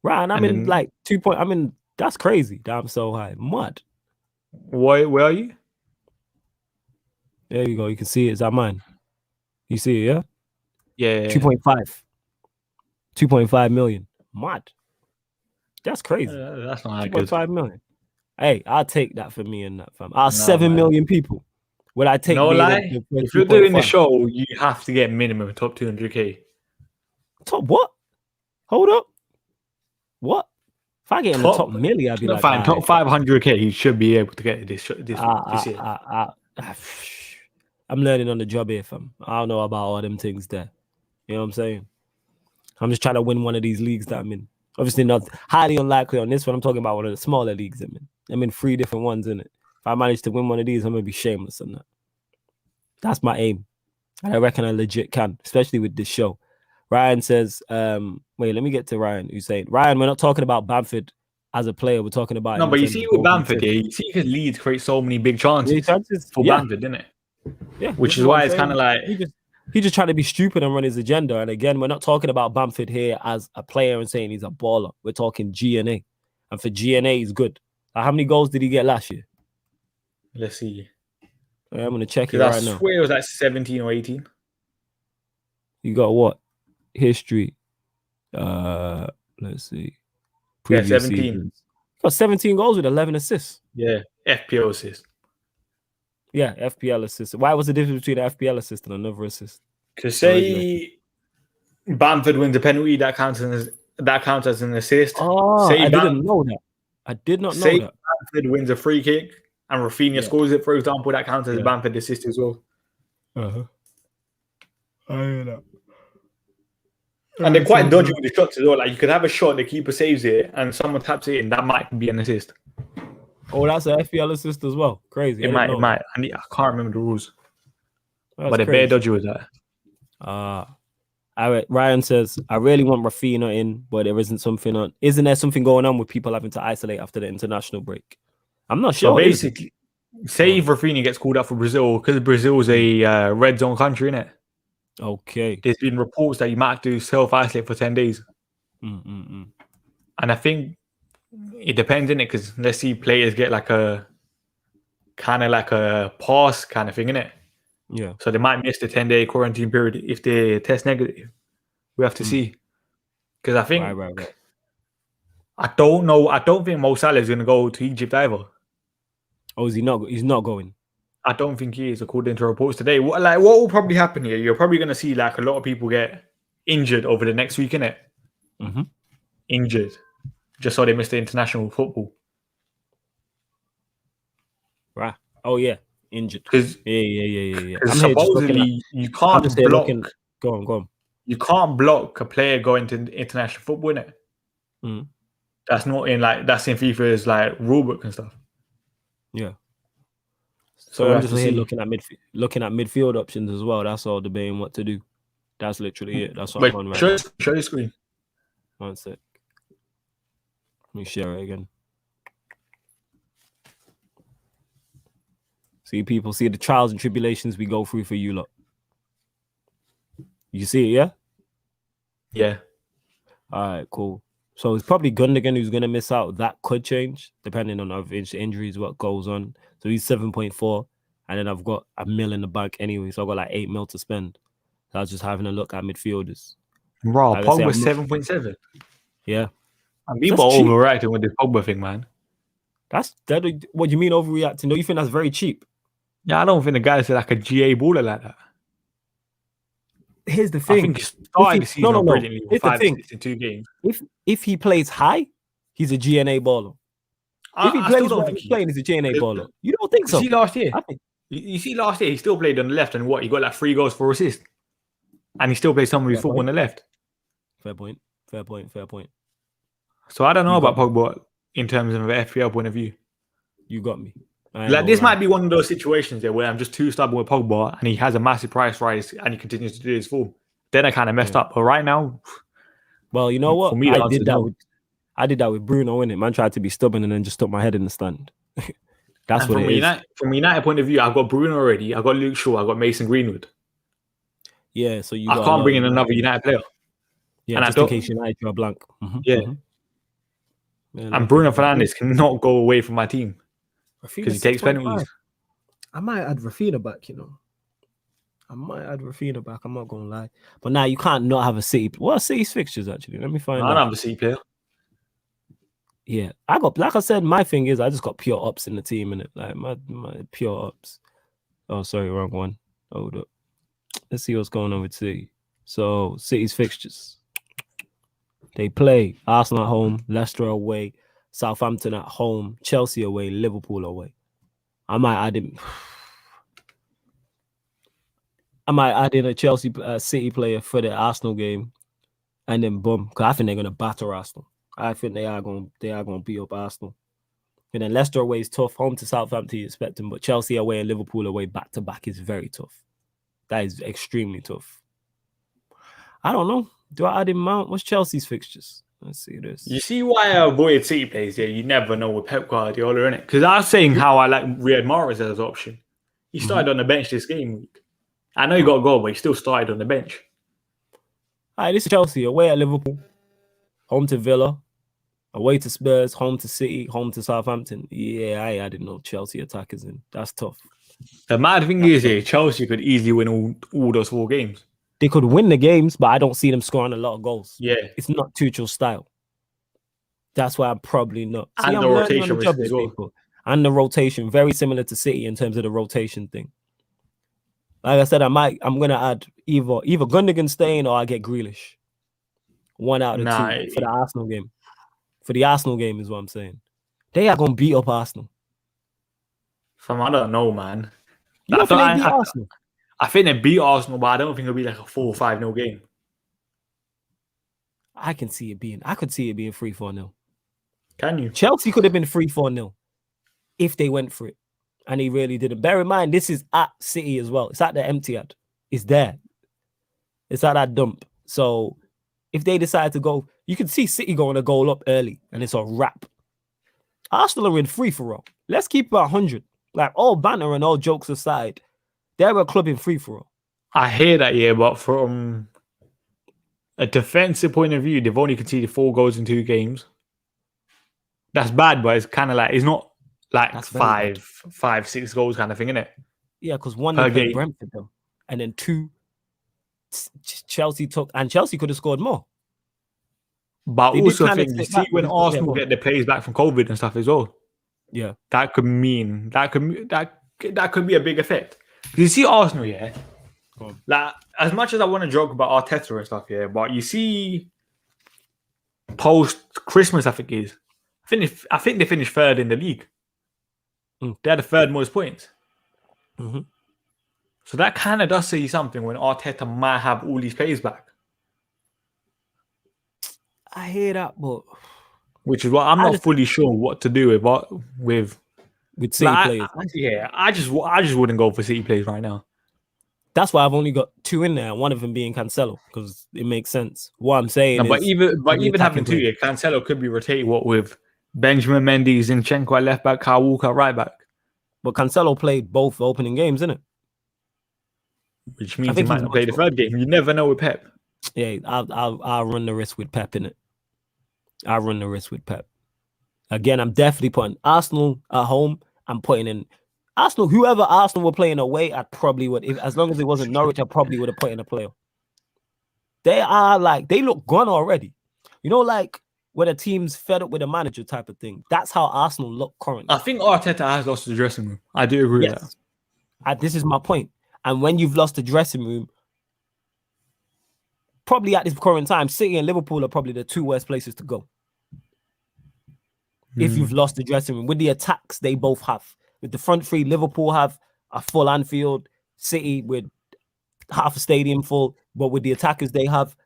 Right, and I'm in like 2. That's crazy. I'm so high. Mud. Where are you? There you go. You can see it. Is that mine? You see it, yeah? Yeah. 2.5. 2.5 million. Mud. That's crazy. That's not 2.5 million. Hey, I'll take that for me and that fam. 7 million people. Would I take? No lie. If you're doing the show, you have to get minimum top 200k. Top what? Hold up. What? If I get in the top million, I'd be like, fine. Top 500k, you should be able to get this year. I'm learning on the job here, fam. I don't know about all them things there. You know what I'm saying? I'm just trying to win one of these leagues that I'm in. Obviously, not highly unlikely on this one. I'm talking about one of the smaller leagues I'm in. I'm in 3 different ones in it. If I manage to win one of these, I'm gonna be shameless on that. That's my aim. And I reckon I legit can, especially with this show. Ryan says, wait, let me get to Ryan, who's saying, Ryan, we're not talking about Bamford as a player. We're talking about... No, but you see with Bamford, you see his Leeds create so many big chances for Bamford, didn't it? Yeah. Which is why it's kind of like... He's just trying to be stupid and run his agenda. And again, we're not talking about Bamford here as a player and saying he's a baller. We're talking GNA. And for GNA, he's good. How many goals did he get last year? Let's see. I'm going to check it right now. I swear it was like 17 or 18. You got what? History. Let's see. Previous 17. Seasons. Got 17 goals with 11 assists. Yeah, FPL assist. Yeah, FPL assist. Why was the difference between an FPL assist and another assist? To say Bamford wins a penalty, that counts as an assist. Oh, I didn't know that. I did not know that. Bamford wins a free kick and Rafinha scores it, for example, that counts as a Bamford assist as well. I hear that. And they're quite dodgy with the shots as well. Like you could have a shot, the keeper saves it, and someone taps it in. That might be an assist. Oh, that's an FPL assist as well. Crazy. It might. I can't remember the rules. But they're very dodgy with that. Ryan says, I really want Rafinha in, but there isn't something on. Isn't there something going on with people having to isolate after the international break? I'm not sure. So basically, say if Rafinha gets called up for Brazil, because Brazil's a red zone country, innit? Okay. There's been reports that you might have to self-isolate for 10 days. And I think it depends, innit? Because let's see players get like a kind of like a pass kind of thing, innit? Yeah. So they might miss the 10-day quarantine period if they test negative. We have to see. Because I think I don't know. I don't think Mo Salah is going to go to Egypt either. Oh, is he not? He's not going. I don't think he is, according to reports today. What will probably happen here? You're probably going to see like a lot of people get injured over the next week, innit? Mm-hmm. Injured, just so they miss the international football. Right. Oh yeah, injured. Because yeah. Because supposedly you can't block. Go on. You can't block a player going to international football, innit? Mm. That's not in that's in FIFA's like rulebook and stuff. Yeah. So I'm just here looking at midfield options as well. That's all, debating what to do. That's literally it. That's what I'm on right now. Show your screen. 1 sec. Let me share it again. See, people, see the trials and tribulations we go through for you lot. You see it, yeah? Yeah. All right, cool. So it's probably Gundogan who's going to miss out. That could change depending on other injuries, what goes on. So he's 7.4. And then I've got $1 million in the bank anyway. So I've got like 8 mil to spend. So I was just having a look at midfielders. Bro, like Pogba's 7.7. Yeah. And people are overreacting with this Pogba thing, man. What do you mean overreacting? Do you think that's very cheap? Yeah, I don't think the guy's like a GA baller like that. Here's the thing. I think he started the season brilliantly with 5 assists in 2 games. If he plays high, he's a GNA baller. If he plays what he's playing, he's a GNA baller. You don't think so? See last year? You see last year, he still played on the left, and he got like 3 goals, 4 assists. And he still plays some of his football on the left. Fair point. So I don't know about Pogba in terms of an FPL point of view. You got me. Like this might be one of those situations there where I'm just too stubborn with Pogba and he has a massive price rise and he continues to do his form. Then I kind of messed up. But right now, well, you know what? For me, I did that with Bruno, innit? Man tried to be stubborn and then just stuck my head in the stand. That's what it is. From a United point of view, I've got Bruno already. I've got Luke Shaw. I've got Mason Greenwood. Yeah, so I can't bring in another United player. Yeah, and just in case United draw blank. Mm-hmm, yeah. Mm-hmm. And Bruno Fernandes cannot go away from my team because he takes penalties. I might add Rafinha back, I'm not going to lie. But now you can't not have a City. What are City's fixtures, actually? Let me find out. I don't have a City player. Yeah, I got, like I said, my thing is I just got pure ups in the team, innit? Like my pure ups. Oh, sorry, wrong one. Hold up. Let's see what's going on with City. So, City's fixtures. They play Arsenal at home, Leicester away, Southampton at home, Chelsea away, Liverpool away. I might add in a Chelsea City player for the Arsenal game, and then boom, because I think they're gonna batter Arsenal. I think they are going to beat up Arsenal. And then Leicester away is tough. Home to Southampton, you expect them, but Chelsea away and Liverpool away back to back is very tough. That is extremely tough. I don't know. Do I add in Mount? What's Chelsea's fixtures? Let's see this. You see why I avoid City plays? Yeah, you never know with Pep Guardiola, innit? Because I was saying how I like Riyad Mahrez as an option. He started on the bench this game week. I know he got a goal, but he still started on the bench. All right, this is Chelsea away at Liverpool, home to Villa, away to Spurs, home to City, home to Southampton. Yeah, I didn't know Chelsea attackers in. That's tough. The mad thing is, Chelsea could easily win all those 4 games. They could win the games, but I don't see them scoring a lot of goals. Yeah. It's not Tuchel's style. That's why I'm probably not. And the rotation risk as well. And the rotation, very similar to City in terms of the rotation thing. Like I said, I'm gonna add either Gundogan staying or I get Grealish. One out of the 2 for the Arsenal game. For the Arsenal game is what I'm saying. They are gonna beat up Arsenal. I don't know, man. You don't think they beat Arsenal? I think they beat Arsenal, but I don't think it'll be like a 4 or 5-0 game. I could see it being 3-4-0. Can you? Chelsea could have been 3-4-0 if they went for it. And he really didn't. Bear in mind, this is at City as well. It's at the Etihad. It's there. It's at that dump. So if they decide to go, you can see City going a goal up early and it's a wrap. Arsenal are in free-for-all. Let's keep it 100. Like, all banter and all jokes aside, they're a club in free-for-all. I hear that, yeah, but from a defensive point of view, they've only conceded 4 goals in 2 games. That's bad, but it's kind of like, it's not like 5, 6 goals kind of thing, isn't it? Yeah, because 1 they played Brentford though, and then 2 Chelsea took, and Chelsea could have scored more. But I also think you see when Arsenal yeah, get their players back from COVID and stuff as well. Yeah, that could mean that could be a big effect. You see Arsenal, yeah. Like as much as I want to joke about Arteta and stuff, yeah, but you see post Christmas, I think they finished third in the league. They had the third most points. Mm-hmm. So that kind of does say something when Arteta might have all these players back. I hear that, but which is what I'm not fully sure what to do with City players. I just wouldn't go for City players right now. That's why I've only got 2 in there, one of them being Cancelo, because it makes sense. What I'm saying but even having 2 here, Cancelo could be rotated with Benjamin Mendy, Zinchenko at left back, Kyle Walker at right back. But Cancelo played both opening games, isn't it? Which means he might not play the third game. You never know with Pep. Yeah, I'll run the risk with Pep, innit? I'll run the risk with Pep. Again, I'm definitely putting Arsenal at home. I'm putting in Arsenal. Whoever Arsenal were playing away, I probably would. As long as it wasn't Norwich, I probably would have put in a player. They look gone already. You know, like when a team's fed up with a manager type of thing. That's how Arsenal look currently. I think Arteta has lost the dressing room. I do agree with that. This is my point. And when you've lost the dressing room, probably at this current time, City and Liverpool are probably the 2 worst places to go. If you've lost the dressing room with the attacks they both have. With the front three, Liverpool have a full Anfield, City with half a stadium full, but with the attackers they have,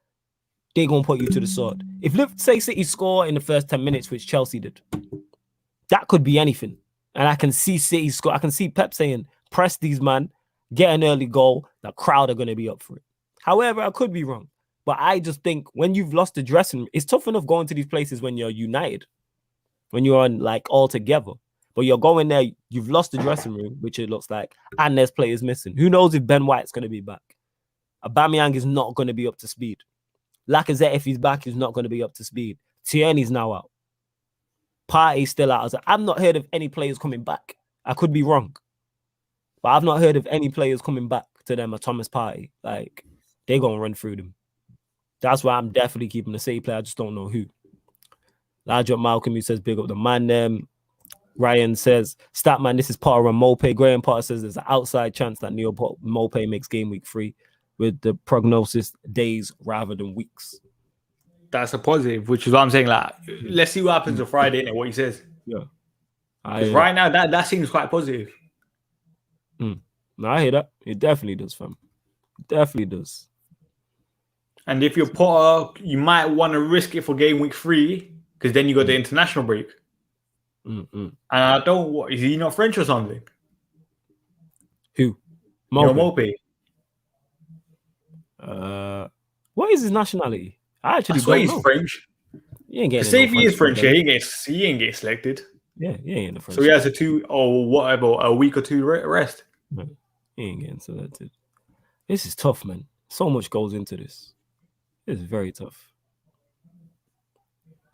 they're going to put you to the sword. If, say, City score in the first 10 minutes, which Chelsea did, that could be anything. And I can see City score. I can see Pep saying, press these man, get an early goal, the crowd are going to be up for it. However, I could be wrong. But I just think when you've lost the dressing room, it's tough enough going to these places when you're united. When you're on like all together, but you're going there, you've lost the dressing room, which it looks like, and there's players missing. Who knows if Ben White's going to be back? Aubameyang is not going to be up to speed. Lacazette, if he's back, is not going to be up to speed. Tierney's now out. Partey's still out. I've not heard of any players coming back. I could be wrong, but I've not heard of any players coming back to them at Thomas Partey. Like they're going to run through them. That's why I'm definitely keeping the City player. I just don't know who. Large up Malcolm, who says big up the man. Ryan says, Statman, this is Potter and Mope. Graham Potter says there's an outside chance that Neil Mope makes game week 3 with the prognosis days rather than weeks. That's a positive, which is what I'm saying. Like, let's see what happens on Friday, innit, what he says. Yeah. Because right now, that seems quite positive. No, I hear that. It definitely does, fam. It definitely does. And if you're Potter, you might want to risk it for game week 3. Because then you got the international break. And I don't... Is he not French or something? Who? Mope. What is his nationality? I actually don't know. He's French. He ain't getting say if he is French, he ain't get selected. Yeah, he ain't in the French. So he has a week or 2 rest. No, he ain't getting selected. This is tough, man. So much goes into this. It's very tough.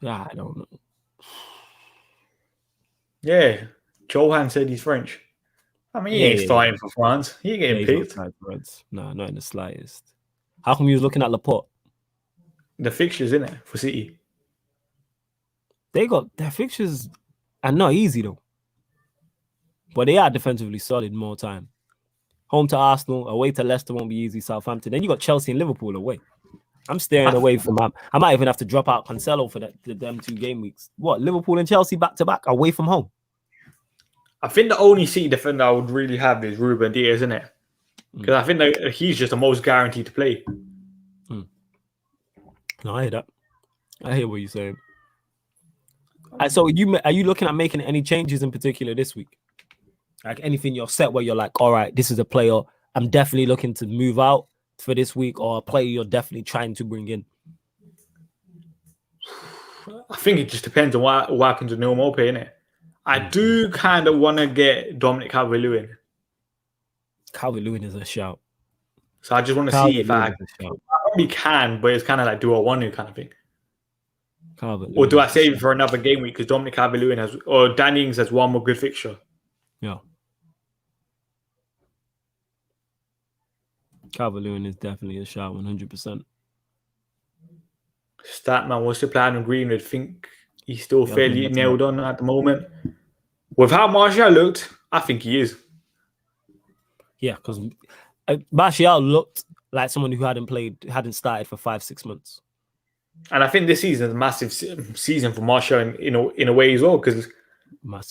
I don't know. Yeah, Johan said he's French. I mean, he ain't starting for France. He ain't getting picked. No, not in the slightest. How come you was looking at Laporte? The fixtures, in it for City. They got their fixtures are not easy though. But they are defensively solid more time. Home to Arsenal, away to Leicester won't be easy. Southampton. Then you got Chelsea and Liverpool away. I'm staring away from them. I might even have to drop out Cancelo for them 2 game weeks. What, Liverpool and Chelsea back to back away from home? I think the only City defender I would really have is Ruben Diaz, isn't it? Because I think that he's just the most guaranteed to play. No, I hear that. I hear what you're saying. So are you looking at making any changes in particular this week? Like anything you're set where you're like, all right, this is a player I'm definitely looking to move out for this week, or a player you're definitely trying to bring in? I think it just depends on what happens with Neil Mope, innit? I do kind of want to get Dominic Calvert-Lewin. Calvert-Lewin is a shout. So I just want to see if I probably can, but it's kind of like, do I want to kind of thing? Or do I save it for another game week? Because Dominic Calvert-Lewin or Danny Ings has one more good fixture. Yeah. Calvert-Lewin is definitely a shout, 100%. Statman, what's the plan with Greenwood? I think he's still fairly nailed on at the moment. With how Martial looked, I think he is. Yeah, because Martial looked like someone who hadn't started for 5-6 months. And I think this season is a massive season for Martial in a way as well, because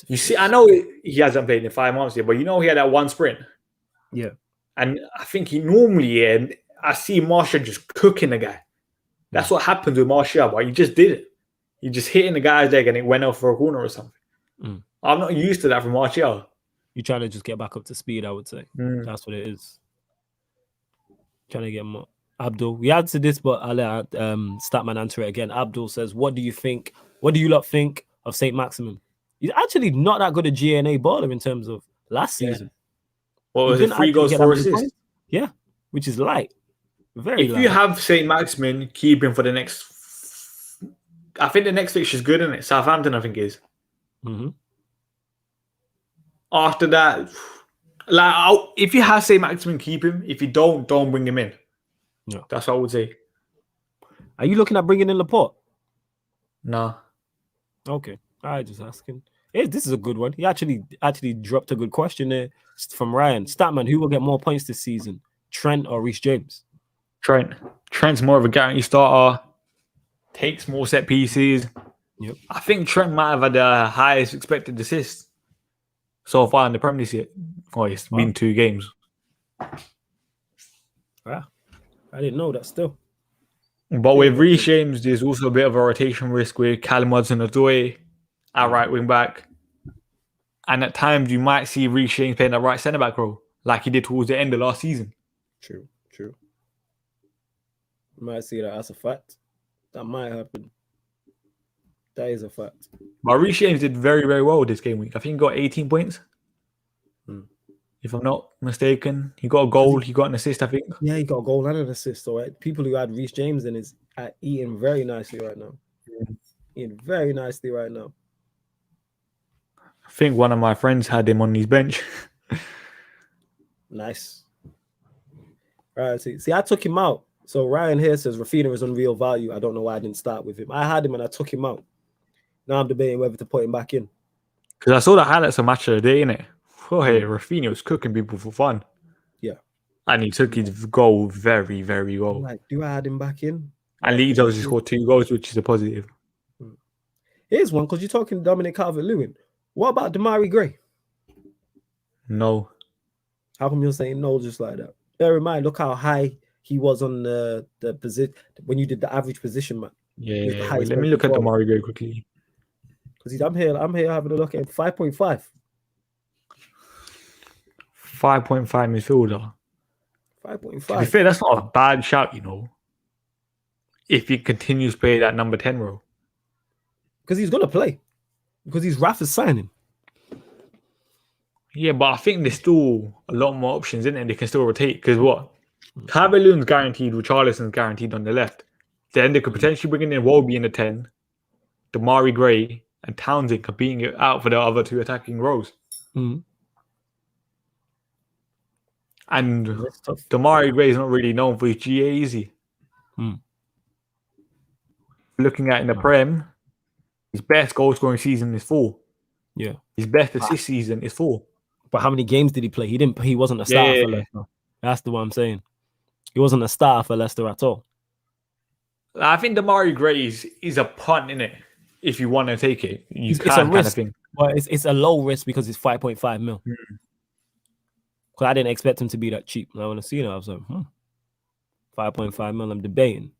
you see, I know he hasn't played in 5 months yet, but he had that one sprint. Yeah. And I think he normally, I see Martial just cooking the guy. That's what happens with Martial, but he just did it. He just hitting the guy's leg and it went out for a corner or something. I'm not used to that from Martial. You're trying to just get back up to speed, I would say. That's what it is. Trying to get more. Abdul, we answered this, but I'll let Statman answer it again. Abdul says, what do you lot think of St. Maximum? He's actually not that good a GNA baller in terms of last season. What was it? 3 goals, 4 assists? Yeah, which is light. Very light. If you have St. Maximin, keep him for the next... I think the next fixture is good, isn't it? Southampton, I think, is. After that, if you have St. Maximin, keep him. If you don't bring him in. Yeah. That's what I would say. Are you looking at bringing in Laporte? No. Okay. All right, just asking. This is a good one. He actually dropped a good question there from Ryan. Statman, who will get more points this season? Trent or Reece James? Trent. Trent's more of a guarantee starter. Takes more set pieces. Yep. I think Trent might have had the highest expected assist so far in the Premier League. It's been 2 games. Wow. I didn't know that still. But with Reece James, there's also a bit of a rotation risk with Callum Hudson-Odoi at right wing back. And at times you might see Reece James playing that right centre back role, like he did towards the end of last season. True. You might see that as a fact. That might happen. That is a fact. But Reece James did very, very well this game week. I think he got 18 points. If I'm not mistaken. He got a goal, he got an assist, I think. Yeah, he got a goal and an assist. All right. People who had Reece James in is eating very nicely right now. Eating very nicely right now. I think one of my friends had him on his bench. Nice. All right. See, I took him out. So Ryan here says Rafinha is unreal value. I don't know why I didn't start with him. I had him and I took him out. Now I'm debating whether to put him back in. Because I saw the highlights of Match of the Day, innit? Oh, hey, Rafinha was cooking people for fun. Yeah. And he took his goal very, very well. Like, do I add him back in? And Leeds obviously scored 2 goals, which is a positive. Here's one, because you're talking Dominic Calvert-Lewin. What about Damari Gray? No. How come you're saying no just like that? Bear in mind, look how high he was on the position when you did the average position, man. Yeah. Let me look at Damari Gray quickly. Because I'm here having a look at 5.5. 5.5 midfielder. 5.5. To be fair, that's not a bad shout, if he continues to play that number 10 role. Because he's going to play. Because he's Rafa's signing. Yeah, but I think there's still a lot more options, isn't it? They can still rotate. Because what? Calvert-Lewin's guaranteed, Richarlison's guaranteed on the left. Then they could potentially bring in Wolby in the 10, Damari Gray, and Townsend competing it out for the other 2 attacking roles. And Damari Gray is not really known for his GA, is he? Looking at in the Prem, his best goal scoring season is 4. Yeah. His best assist season is 4. But how many games did he play? He wasn't a starter for Leicester. That's the one I'm saying. He wasn't a starter for Leicester at all. I think Damari Gray is a punt, innit? If you want to take it. It's a risk, kind of thing. But it's a low risk because it's 5.5 mil. Because I didn't expect him to be that cheap. And I want to see it. I was like, 5.5 mil. I'm debating.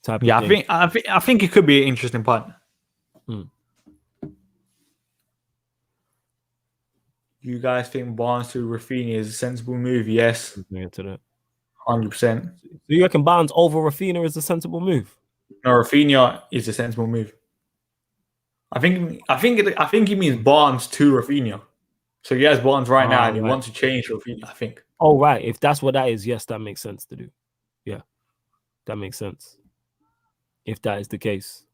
I think it could be an interesting punt. You guys think Barnes to Rafinha is a sensible move? Yes. To that. 100%. So you reckon Barnes over Rafinha is a sensible move? No, Rafinha is a sensible move. I think he means Barnes to Rafinha. So he has Barnes right now and he wants to change Rafinha, I think. Oh, right. If that's what that is, yes, that makes sense to do. Yeah. That makes sense. If that is the case.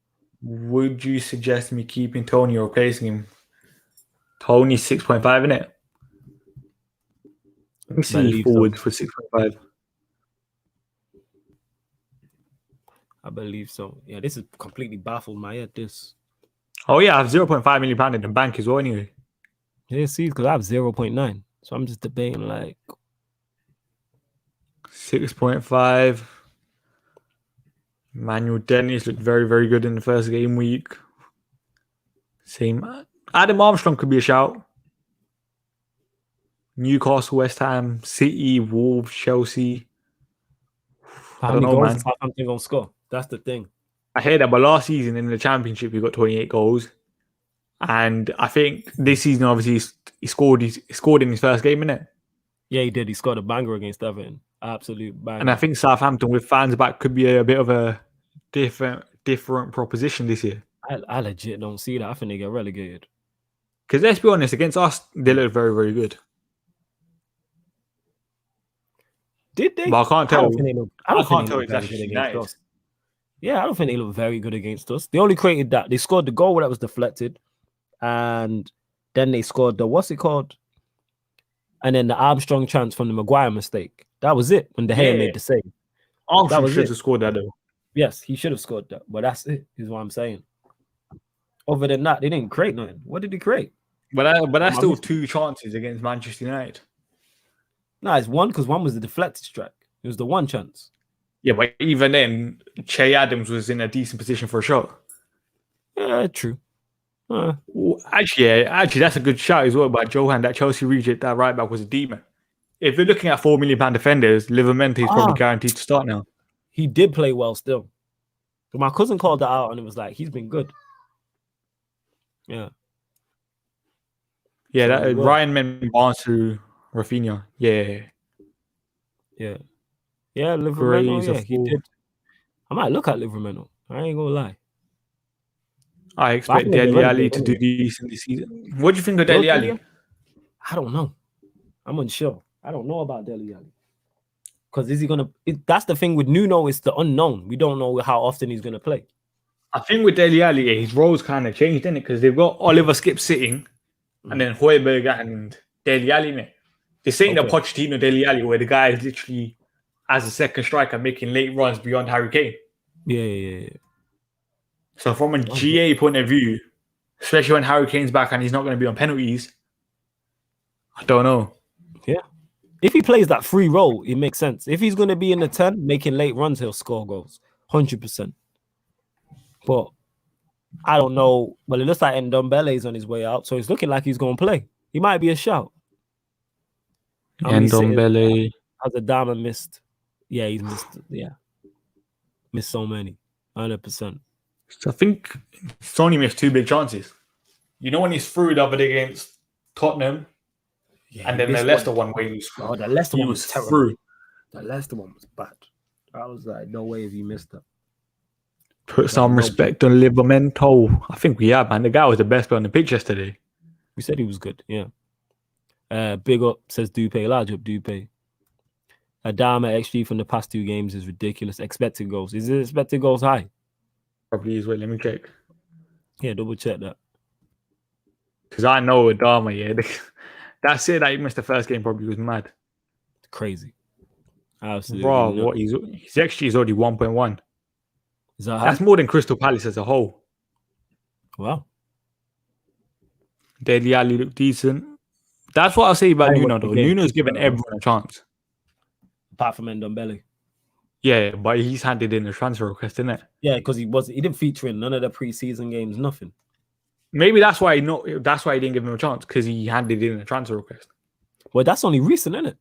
Would you suggest me keeping Tony or replacing him? Tony's 6.5, isn't it? Let me see forward for 6.5. I believe so. Yeah, this has completely baffled my head. This. Oh yeah, I have £0.5 million in the bank as well. Anyway. Yeah, see, because I have 0.9, so I'm just debating like 6.5. Manuel Dennis looked very, very good in the first game week. Same. Adam Armstrong could be a shout. Newcastle, West Ham, City, Wolves, Chelsea. how many goals is Southampton gonna score? That's the thing. I hear that, but last season in the Championship he got 28 goals, and I think this season obviously he scored in his first game, innit? Yeah, he did. He scored a banger against Everton. Absolute banger. And I think Southampton with fans back could be a bit of a different proposition this year. I legit don't see that. I think they get relegated. Because let's be honest, against us, they look very, very good. Did they? But I can't tell. I can't tell exactly against us. Yeah, I don't think they look very good against us. They only created that. They scored the goal that was deflected, and then they scored the what's it called? And then the Armstrong chance from the Maguire mistake. That was it when De Gea made the save. Armstrong should have scored that though. Yes, he should have scored that. But that's it, is what I'm saying. Other than that, they didn't create nothing. What did they create? But that's still 2 chances against Manchester United. No, it's one because one was the deflected strike. It was the one chance. Yeah, but even then, Che Adams was in a decent position for a shot. Yeah, true. Actually, that's a good shout as well by Johan. That Chelsea reject, that right back was a demon. If you're looking at £4 million defenders, Livramento is probably guaranteed to start now. He did play well still. But my cousin called that out and it was like, he's been good. Yeah. Yeah, so that Ryan meant Barnes to Rafinha. Yeah. Yeah. Yeah, Livramento, yeah, he did. I might look at Livramento. I ain't gonna lie. I expect Dele Alli to do decent this season. What do you think of Dele Alli? I don't know. I'm unsure. I don't know about Dele Alli. Because is he gonna? That's the thing with Nuno. It's the unknown. We don't know how often he's gonna play. I think with Dele Alli, his roles kind of changed, didn't it? Because they've got Oliver Skip sitting, and then Højbjerg and Dele Alli in it. They're saying the Pochettino Dele Alli, where the guy is literally as a second striker making late runs beyond Harry Kane. Yeah. So from a GA point of view, especially when Harry Kane's back and he's not going to be on penalties, I don't know. Yeah. If he plays that free role, it makes sense. If he's going to be in the 10, making late runs, he'll score goals. 100%. But I don't know. Well, it looks like Ndombele's on his way out, so it's looking like he's going to play. He might be a shout. Ndombele. Has a diamond missed. Yeah, he's missed. Yeah. Missed so many. 100%. So I think Sony missed 2 big chances. You know when he's through the other day against Tottenham? Yeah, and then the Leicester one where he was through. Oh, the Leicester one was terrible. Through. The Leicester one was bad. I was like, no way if you missed that. Put some respect on Livramento. I think we have, man. The guy was the best player on the pitch yesterday. We said he was good, yeah. Big up, says Dupe. Large up, Dupe. Adama XG from the past 2 games is ridiculous. Expected goals. Is it expected goals high? Probably is. Wait, let me check. Yeah, double check that. Because I know Adama, yeah. That's it. That he missed the first game probably was mad. Crazy. Absolutely. Bro, what his XG is already 1.1. Is that That's more than Crystal Palace as a whole. Wow. Dele Alli looked decent. That's what I'll say about Nuno, though. Nuno's given everyone a chance. Apart from Ndombele. Yeah, but he's handed in a transfer request, isn't it? Yeah, because he didn't feature in none of the preseason games, nothing. Maybe that's why he didn't give him a chance, because he handed in a transfer request. Well, that's only recent, isn't it?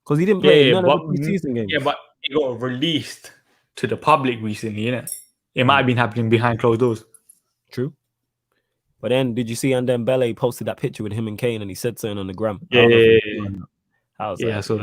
Because he didn't play in none of the preseason games. Yeah, but he got released to the public recently, innit? It might have been happening behind closed doors. True. But then, did you see Ndombele posted that picture with him and Kane, and he said something on the gram? Yeah. I saw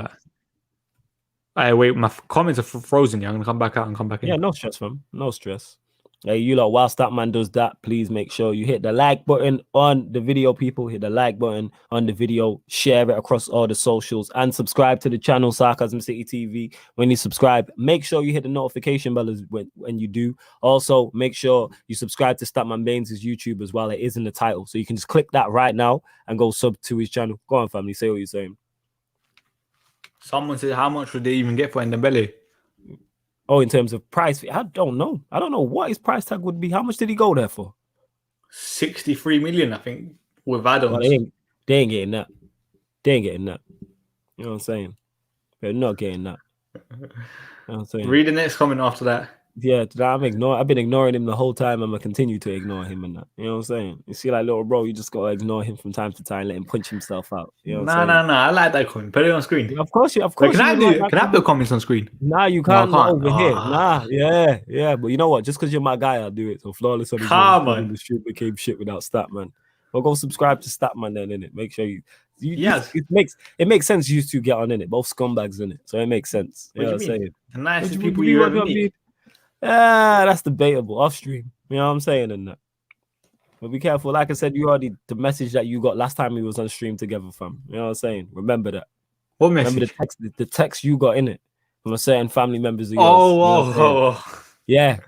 that. Wait, my comments are frozen. Yeah, I'm gonna come back out and come back in. Yeah, no stress, fam. No stress. Hey, you lot, whilst that man does that, please make sure you hit the like button on the video, people. Hit the like button on the video, share it across all the socials, and subscribe to the channel, Sarcasm City TV. When you subscribe, make sure you hit the notification bell when you do. Also, make sure you subscribe to Statman Baines' YouTube as well. It is in the title. So you can just click that right now and go sub to his channel. Go on, family. Say what you're saying. Someone said, how much would they even get for Ndombele? Oh, in terms of price, I don't know. I don't know what his price tag would be. How much did he go there for? 63 million, I think, with add-ons. Well, they ain't getting that. They ain't getting that. You know what I'm saying? They're not getting that. You know what I'm saying? Read the next comment after that. Yeah, I've been ignoring him the whole time. I'm gonna continue to ignore him and that. You know what I'm saying? You see, like little bro, you just gotta ignore him from time to time, let him punch himself out. You know what I'm saying? No. I like that comment. Put it on screen. Of course. Can I have the comments on screen? Nah, you can't. Not over here. Nah, yeah. But you know what? Just because you're my guy, I'll do it. So flawless on his own, the street became shit without Statman. Well, go subscribe to Statman then, innit? Make sure yes. It makes sense you two get on in it. Both scumbags in it. So it makes sense. You know what I'm saying? The nicest people you ever meet. That's debatable. Off stream. You know what I'm saying? And that. But be careful. Like I said, the message that you got last time we was on stream together, fam. You know what I'm saying? Remember that. What message? Remember the text you got in it from a certain family members of yours. Yeah.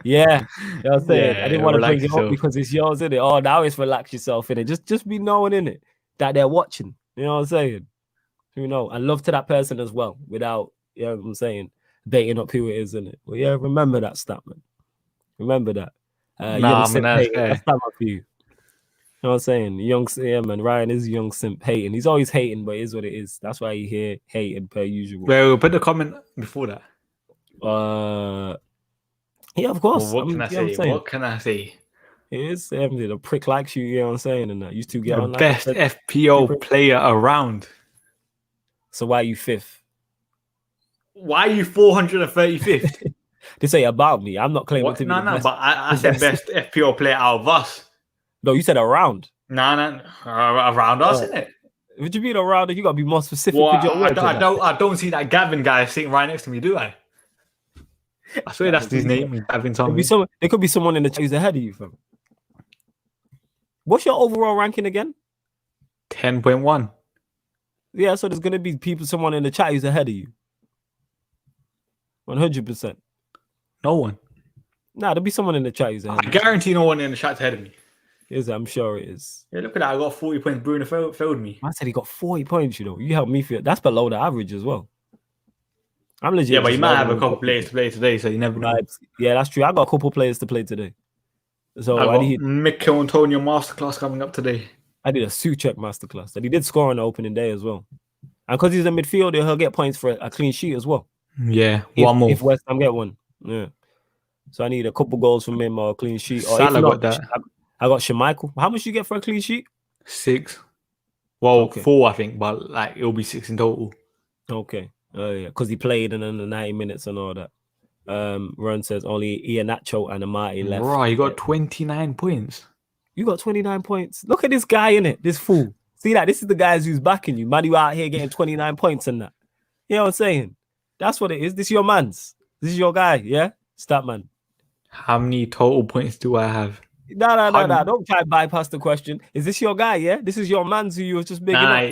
You know what I'm saying? I didn't want to bring it up because it's yours, innit? Oh, now it's relax yourself, innit? Just be knowing, innit, that they're watching. You know what I'm saying? You know, and love to that person as well, without, you know what I'm saying, baiting up who it is, innit? Well, yeah, remember that, Statman. Remember that. That's not for you. You know what I'm saying? Man, Ryan is young simp hating. He's always hating, but it is what it is. That's why you hear hating per usual. Well, put the comment before that. Yeah, of course. Well, what can I say? It is the prick likes you, you know what I'm saying? And that used to get on best FPO player around. So why are you fifth? Why are you 435th? They say about me. I'm not claiming to be the best. But I said best FPO player out of us. No, you said around. No, around us, isn't it? Would you mean around? You gotta be more specific with your words. I don't see that Gavin guy sitting right next to me, do I? I swear that's his name. Gavin Tommy. There could be someone in the chat who's ahead of you, fam. What's your overall ranking again? 10.1. Yeah, so there's gonna be someone in the chat who's ahead of you. 100%. No one. Nah, there'll be someone in the chat who's ahead. I guarantee no one in the chat's ahead of me. I'm sure it is. Yeah, look at that. I got 40 points. Bruno failed me. I said he got 40 points, you know. You helped me feel that's below the average as well. I'm legit. Yeah, but you might have a couple players to play today, so you never know. Yeah, that's true. I got a couple players to play today. So I got Mikel Antonio masterclass coming up today. I did a Suchek masterclass. And he did score on the opening day as well. And because he's a midfielder, he'll get points for a clean sheet as well. Yeah, one more. If West Ham get one. Yeah. So I need a couple goals from him or a clean sheet. Or Salah got that. I got Schmeichel. How much you get for a clean sheet? 6. Well, 4, I think, but like it'll be 6 in total. Okay. Yeah, because he played in the 90 minutes and all that. Ron says only Iheanacho and Amati left. Right, you got 29 points. You got 29 points. Look at this guy in it. This fool. See that? This is the guys who's backing you. Man, you out here getting 29 points and that. You know what I'm saying? That's what it is. This is your man's. This is your guy. Yeah, Statman. How many total points do I have? No. Don't try to bypass the question. Is this your guy? Yeah, this is your man's who you was just bigging up.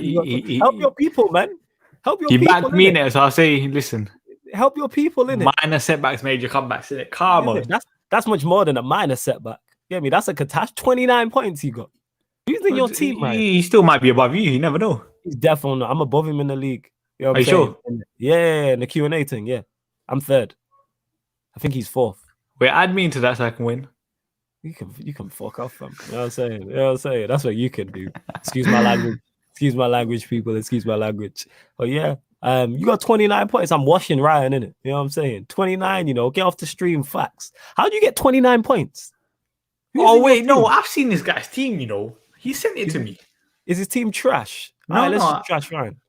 Help your people, man. Help your people. He backed me in it, so I'll say, listen. Help your people in it. Minor setbacks, major comebacks in it. Come on. That's much more than a minor setback. Get me? That's a catastrophe. 29 points he got. Who's in your team, man? He still might be above you. You never know. He's definitely not. I'm above him in the league. You know Are you sure? Yeah, in the Q&A thing. Yeah, I'm third. I think he's fourth. Wait, add me into that so I can win. You can fuck off, fam. You know what I'm saying? That's what you can do. Excuse my language. Excuse my language, people. Excuse my language. Oh yeah. You got 29 points. I'm washing Ryan in it. You know what I'm saying? 29, you know, get off the stream. Facts. How do you get 29 points? Wait, no, I've seen this guy's team, you know. He sent it to me. Is his team trash? No, let's just trash Ryan.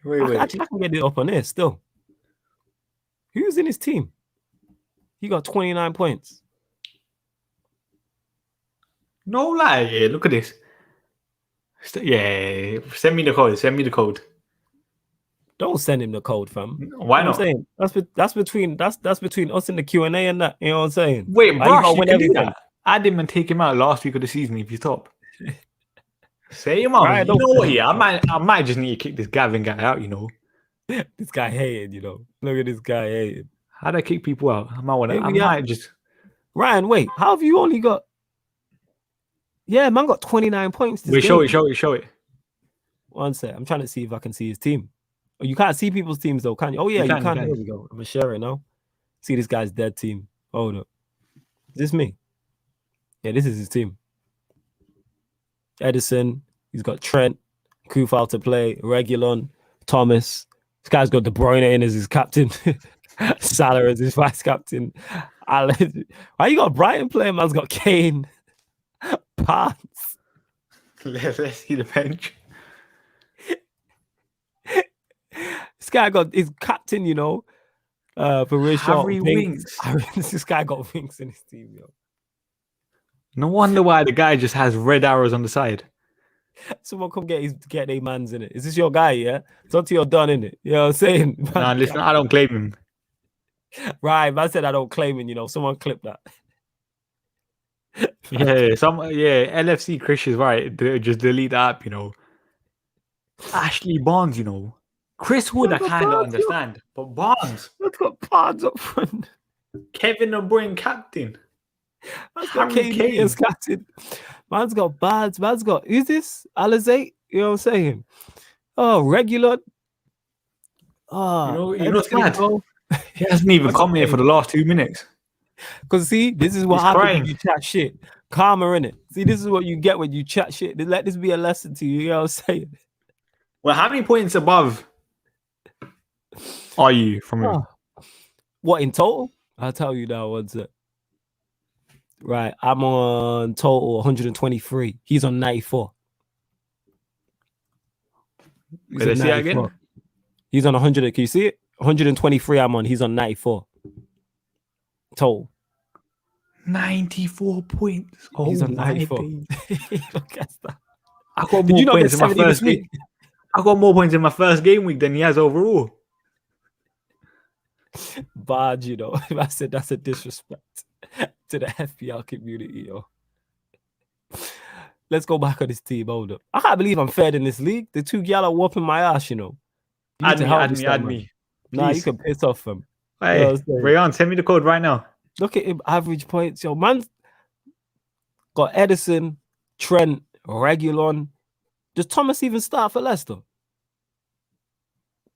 Wait. I can get it up on there still. Who's in his team? He got 29 points. No lie. Yeah, look at this. Yeah, send me the code. Don't send him the code, fam. Why not? I'm saying that's between us in the Q&A and that. You know what I'm saying? Wait, bro, you can do that. Add him and take him out last week of the season if you top. Say him out. Right, you know what? Yeah, I might just need to kick this Gavin guy out. You know, this guy hating. You know, look at this guy hating. How do I kick people out? I might just. Ryan, wait. How have you only got? Yeah, man got 29 points. Wait, show it. One sec. I'm trying to see if I can see his team. Oh, you can't see people's teams though, can you? Oh yeah, you can. There we go. I'm gonna share it now. See this guy's dead team. Hold up. Is this me? Yeah, this is his team. Edison. He's got Trent, Kufal to play, Regulon, Thomas. This guy's got De Bruyne in as his captain. Salah as his vice captain. Why you got Brighton playing? Man's got Kane. Pants. Let's see the bench. This guy got his captain, you know. For real short. Harry Winks. This guy got Winks in his team, yo. No wonder why the guy just has red arrows on the side. Someone come get their mans in it. Is this your guy, yeah? It's until you're done, in it. You know what I'm saying? Nah, listen, I don't claim him. Right, man said I don't claim him, you know. Someone clip that. LFC Chris is right. Just delete the app, you know. Ashley Barnes, you know. Chris Wood, I kind of understand. But Barnes. Look at Barnes up front. Kevin De Bruyne captain. Man's got Kane as captain. Man's got Barnes. Man's got, who's this? Alizé? You know what I'm saying? Oh, regular. Oh, you know what's mad? He hasn't even come here for the last 2 minutes. Because see, this is what happens when you chat shit. Karma, innit? See, this is what you get when you chat shit. Let this be a lesson to you. You know what I'm saying? Well, how many points above are you from him? What, in total? I'll tell you now. What's it? Right, I'm on total 123. He's on 94. Can I see that again? He's on 100. Can you see it? 123 I'm on. He's on 94. Total. 94 points. Oh, he's on 94. Look at that. I got more points in my first week. I got more points in my first game week than he has overall. Bad, you know. I said that's a disrespect to the FPL community, yo. Let's go back on this team. Hold up. I can't believe I'm third in this league. The two gal are whooping my ass, you know. Add me. Nah, you can piss off him. Hey, you know Rayon, send me the code right now. Look at him, average points. Yo, man's got Edison, Trent, Regulon. Does Thomas even start for Leicester?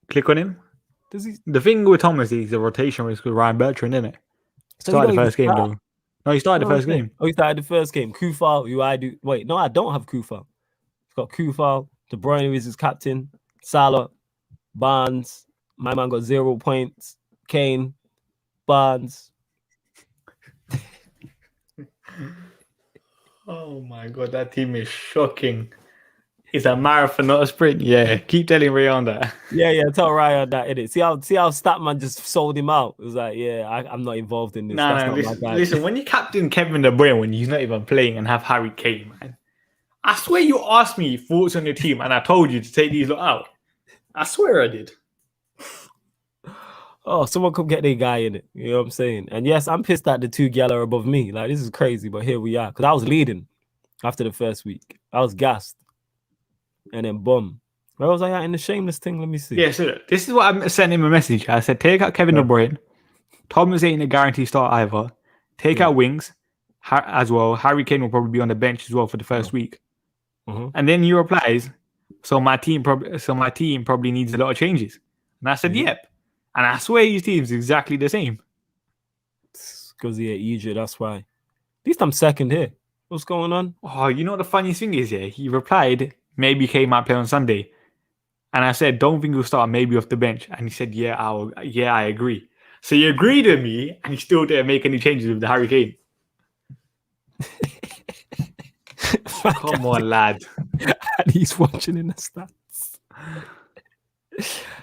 Click on him. Does he? The thing with Thomas, he's a rotation risk with Ryan Bertrand, isn't it? So started the first game, though. No, he started the first game. Oh, he started the first game. Kufal, who I do. Wait, no, I don't have Kufal. He's got Kufal. De Bruyne is his captain. Salah, Barnes. My man got 0 points. Kane, Barnes. Oh my god, that team is shocking. It's a marathon, not a sprint. Yeah, keep telling Rayon that. Yeah, tell Ryan that, innit? See how Statman just sold him out. It was like, I'm not involved in this. Listen, when you captain Kevin De Bruyne when he's not even playing and have Harry Kane, man, I swear you asked me thoughts on your team and I told you to take these lot out. I swear I did. Oh, someone come get their guy in it. You know what I'm saying? And yes, I'm pissed that the two gal are above me. Like, this is crazy, but here we are. Because I was leading after the first week. I was gassed. And then boom. Where was I at in the shameless thing? Let me see. Yeah, so this is what I sent him a message. I said, take out Kevin De Bruyne. Thomas ain't a guarantee start either. Take out Wings as well. Harry Kane will probably be on the bench as well for the first week. And then he replies, so my team probably needs a lot of changes. And I said, yep. And I swear his team's exactly the same. Because he at Egypt, that's why. At least I'm second here. What's going on? Oh, you know what the funniest thing is, yeah? He replied, maybe Kane might play on Sunday. And I said, don't think he'll start, maybe off the bench. And he said, I agree. So he agreed with me, and he still didn't make any changes with the Harry Kane. Come on, lad. And he's watching in the stats.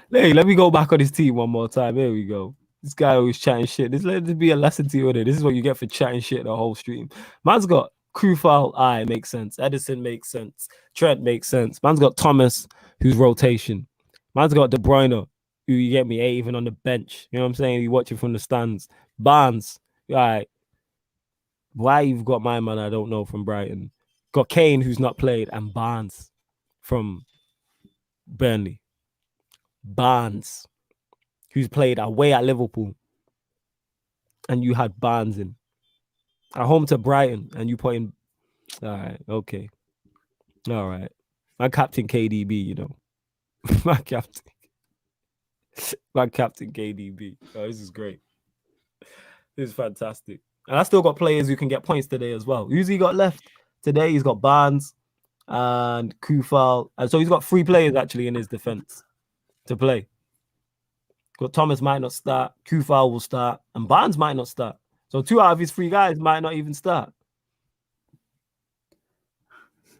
Hey, let me go back on his team one more time. Here we go. This guy always chatting shit. Let this be a lesson to you. This is what you get for chatting shit the whole stream. Man's got Kufal, makes sense. Edison makes sense. Trent makes sense. Man's got Thomas, who's rotation. Man's got De Bruyne, who, you get me, ain't even on the bench. You know what I'm saying? You watch it from the stands. Barnes, all right. Why you've got my man, I don't know, from Brighton. Got Kane, who's not played, and Barnes from Burnley. Barnes, who's played away at Liverpool. And you had Barnes in. At home to Brighton, and you put in. All right, okay. All right. My captain KDB, you know. My captain KDB. Oh, this is great. This is fantastic. And I still got players who can get points today as well. Who's he got left today? He's got Barnes and Kufal. And so he's got 3 players actually in his defense to play. But Thomas might not start, Kufal will start, and Barnes might not start. So 2 out of his 3 guys might not even start.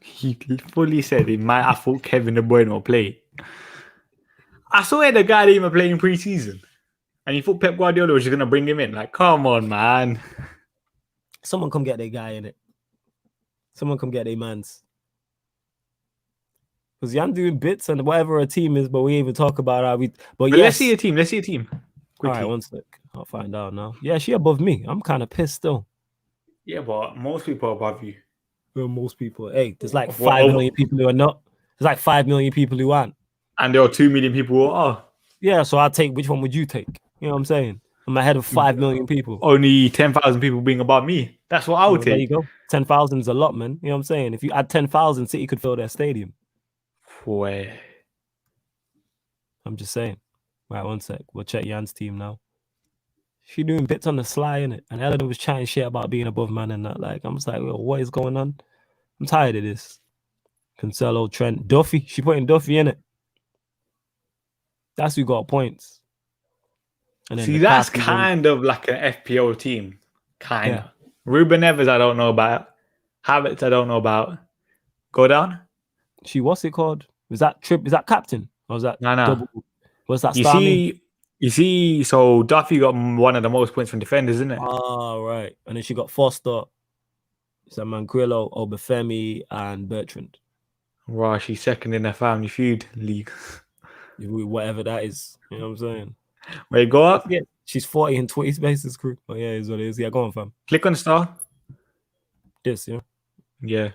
He fully said I thought Kevin De Bruyne will play. I saw the guy didn't even play in pre-season. And you thought Pep Guardiola was just going to bring him in. Like, come on, man. Someone come get their guy in it. Someone come get their mans. Because Jan doing bits and whatever a team is, but we even talk about it. But yes. Let's see a team. Quickly. All right, one sec. I'll find out now. Yeah, she above me. I'm kind of pissed still. Yeah, but most people are above you. Well, most people. Hey, there's like 5 million people who are not. There's like 5 million people who aren't. And there are 2 million people who are. Yeah, so I'll take, which one would you take? You know what I'm saying? I'm ahead of 5 million people. Only 10,000 people being above me. That's what I would take. There you go. 10,000 is a lot, man. You know what I'm saying? If you add 10,000, City could fill their stadium. Boy. I'm just saying. Right, one sec. We'll check Jan's team now. She doing bits on the sly, innit? And Eleanor was chatting shit about being above man and that. Like, I'm just like, well, what is going on? I'm tired of this. Cancelo, Trent, Duffy. She putting Duffy in it. That's who got points. And see, that's kind of like an FPO team. Kind of. Yeah. Ruben Neves, I don't know about. Havertz, I don't know about. Go down. What's it called? Is that captain? Or was that double? What's that star mean? You see, so Duffy got one of the most points from defenders, isn't it? Oh, right. And then she got Foster, Manquillo, Obafemi, and Bertrand. Right, she's second in the Family Feud league. Whatever that is. You know what I'm saying? Wait, go up. Yeah, she's 40 in 20 spaces, crew. Oh, yeah, is what it is. Yeah, go on, fam. Click on the star. This, yeah? Yeah.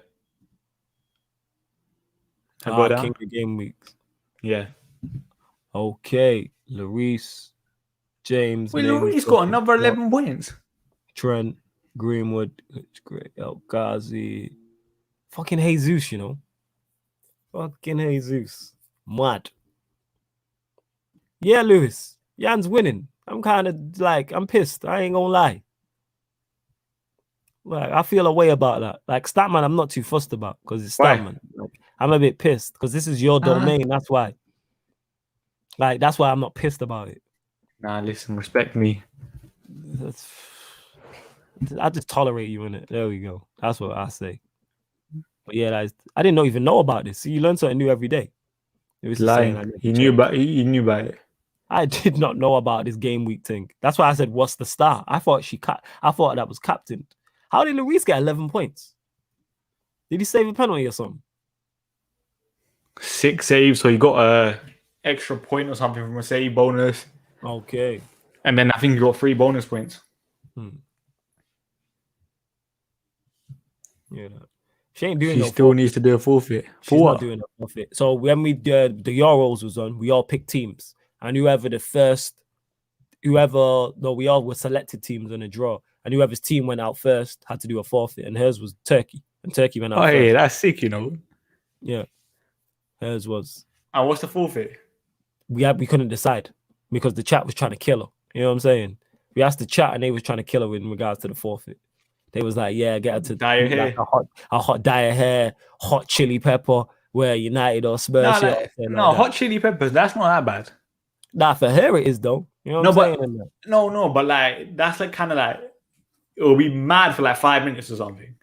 Go down. King of Game Weeks. Yeah. Okay. Lloris, James. Wait, Lloris got another 11 points. Trent, Greenwood, El Ghazi. Fucking Jesus, you know. Fucking Jesus. Mad. Yeah, Lewis. Jan's winning. I'm kind of like, I'm pissed. I ain't gonna lie. Like, I feel a way about that. Like, Statman, I'm not too fussed about because it's Statman. Like, I'm a bit pissed because this is your domain. That's why. Like, that's why I'm not pissed about it. Nah, listen, respect me. I just tolerate you in it. There we go. That's what I say. But yeah, I didn't even know about this. See, you learn something new every day. It was lying. He knew about it. I did not know about this game week thing. That's why I said, "What's the star?" I thought that was captain. How did Lloris get 11 points? Did he save a penalty or something? 6 saves, so he got a extra point or something from a save bonus. Okay. And then I think he got 3 bonus points. Yeah. She ain't doing. She still needs to do a forfeit. She's not doing a forfeit. So when we the Euros was on, we all picked teams, and we all were selected teams in a draw, and whoever's team went out first had to do a forfeit, and hers was Turkey, and Turkey went out. Oh, yeah, that's sick, you know. Yeah, hers was. And what's the forfeit? We couldn't decide because the chat was trying to kill her. You know what I'm saying? We asked the chat, and they was trying to kill her in regards to the forfeit. They was like, yeah, get her to dye her hair. Like a hot dye her hair, hot chili pepper, where United or Spurs. Hot chili peppers, that's not that bad. Nah, for her it is though. You know what I'm saying? But like that's like kind of like it will be mad for like 5 minutes or something.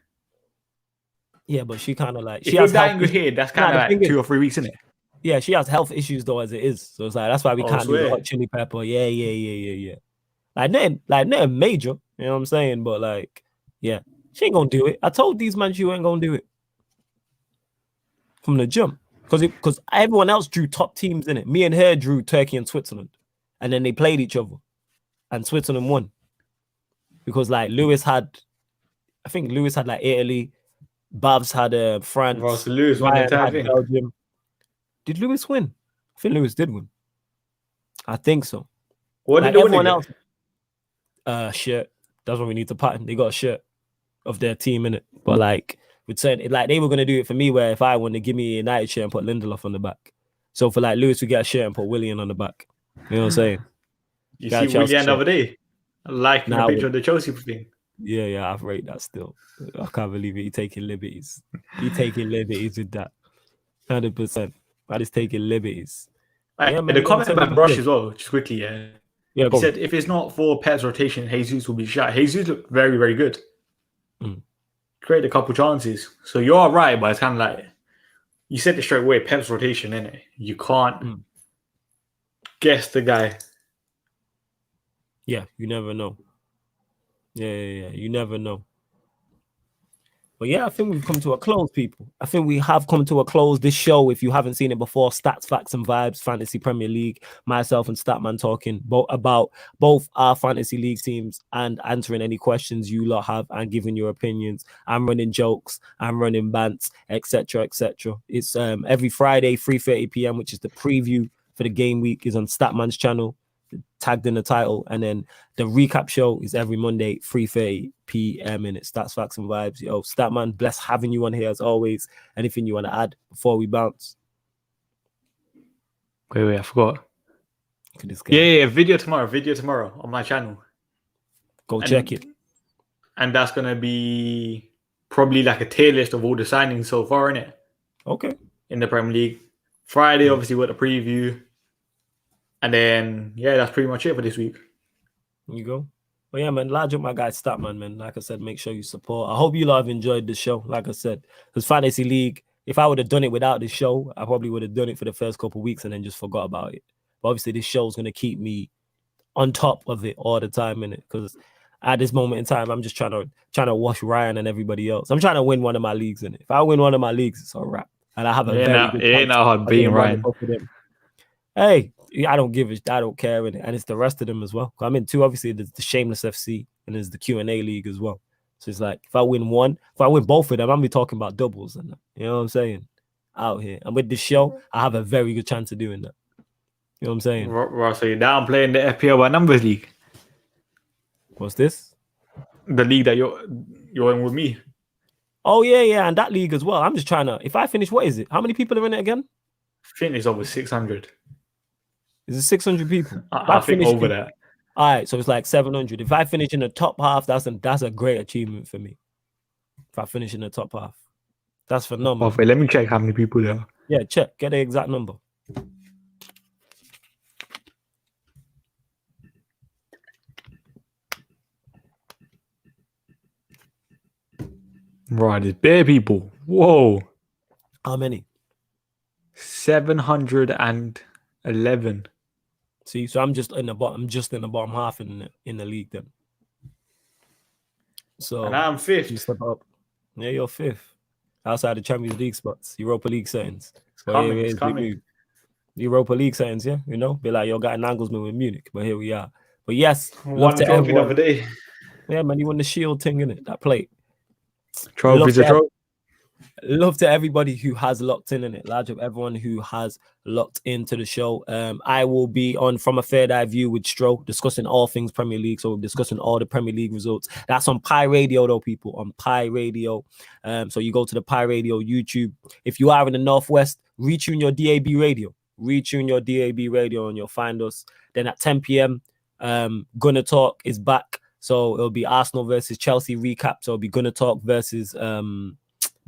Yeah, but she kind of like if you're dyeing your hair, that's kind of like 2 or 3 weeks, isn't it? Yeah, she has health issues though as it is. So it's like that's why we can't do the hot chili pepper. Yeah. Like nothing major, you know what I'm saying? But like, yeah, she ain't gonna do it. I told these man she ain't gonna do it from the jump because everyone else drew top teams in it. Me and her drew Turkey and Switzerland, and then they played each other, and Switzerland won because like Lewis had like Italy, Babs had France. Well, so Lewis won the entire thing. Belgium. Did Lewis win? I think Lewis did win. I think so. What like did everyone else? Shirt. That's what we need to pattern. They got a shirt of their team in it. But like with certain, like they were gonna do it for me where if I want to give me a United shirt and put Lindelof on the back. So for like Lewis, we get a shirt and put Willian on the back. You know what I'm saying? You see Willian the other day? Liking a picture of the Chelsea thing. Yeah, I've rated that still. I can't believe it. You're taking liberties. You're taking liberties with that. 100%. I just taking liberties. Yeah, man, the comment about Brush as well, just quickly, Yeah, he said if it's not for Pep's rotation, Jesus will be shot. Jesus looked very, very good. Created a couple chances. So you're right, but it's kind of like you said it straight away, Pep's rotation, innit? You can't guess the guy. Yeah, you never know. Yeah. You never know. But yeah, I think we've come to a close, people. I think we have come to a close. This show, if you haven't seen it before, Stats, Facts, and Vibes, Fantasy Premier League, myself and Statman talking about both our fantasy league teams and answering any questions you lot have and giving your opinions. I'm running jokes, I'm running bants, etc., etc. It's every Friday, 3:30 p.m., which is the preview for the game week, is on Statman's channel, tagged in the title, and then the recap show is every Monday 3:30 p.m. and it's Stats, Facts, and Vibes. Yo, Statman, bless having you on here as always. Anything you want to add before we bounce? Wait, I forgot. Yeah, video tomorrow on my channel. Check it. And that's gonna be probably like a tier list of all the signings so far, innit? Okay. In the Premier League. Friday, obviously, with a preview. And then, yeah, that's pretty much it for this week. There you go. Well, yeah, man, large up my guy Statman, man. Like I said, make sure you support. I hope you lot have enjoyed the show. Like I said, because Fantasy League, if I would have done it without the show, I probably would have done it for the first couple of weeks and then just forgot about it. But obviously, this show is going to keep me on top of it all the time, innit? Because at this moment in time, I'm just trying to wash Ryan and everybody else. I'm trying to win one of my leagues, innit? If I win one of my leagues, it's all right. And I have a very good ain't no hard being Ryan. Hey, I don't care, and it's the rest of them as well. I'm in two, obviously, the Shameless FC, and there's the Q&A league as well. So it's like, if I win both of them, I'm be talking about doubles, and you know what I'm saying? Out here. And with this show, I have a very good chance of doing that. You know what I'm saying? So you're down playing the FPL by numbers league. What's this? The league that you're in with me. Oh, yeah, and that league as well. I'm just trying to, if I finish, what is it? How many people are in it again? I think it's over 600. Is it 600 people? I think over that. All right, so it's like 700. If I finish in the top half, that's a great achievement for me. If I finish in the top half, that's phenomenal. Okay, let me check how many people there are. Yeah, check. Get the exact number. Right, there's bare people. Whoa. How many? 711. See, so I'm just in the bottom half in the league then. So and I'm fifth. You step up. Yeah, you're fifth. Outside the Champions League spots, Europa League settings. It's coming. Europa League settings, yeah. You know, be like your guy Nagelsmann with Munich, but here we are. But yes, love to everyone. The other day. Yeah, man, you won the shield thing, innit? That plate. Trophy's a trophy. Love to everybody who has locked in it. Large up everyone who has locked into the show. I will be on From a Third Eye View with Stro, discussing all things Premier League. So we're discussing all the Premier League results. That's on Pi Radio, though, people. On Pi Radio. So you go to the Pi Radio YouTube. If you are in the Northwest, retune your DAB radio. Retune your DAB radio and you'll find us. Then at 10 p.m., Gonna Talk is back. So it'll be Arsenal versus Chelsea recap. So it'll be Gonna Talk versus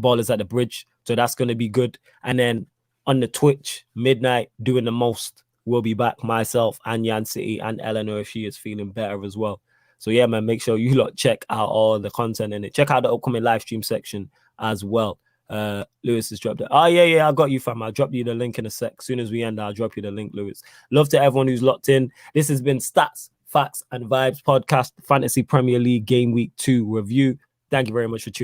Ballers at the Bridge. So that's going to be good. And then on the Twitch, midnight, doing the most. We'll be back, myself and Yan City and Eleanor if she is feeling better as well. So yeah, man, make sure you lot check out all the content in it. Check out the upcoming live stream section as well. Lewis has dropped it. Oh, yeah, I got you, fam. I'll drop you the link in a sec. As soon as we end, I'll drop you the link, Lewis. Love to everyone who's locked in. This has been Stats, Facts, and Vibes podcast, Fantasy Premier League Game Week 2 review. Thank you very much for tuning in.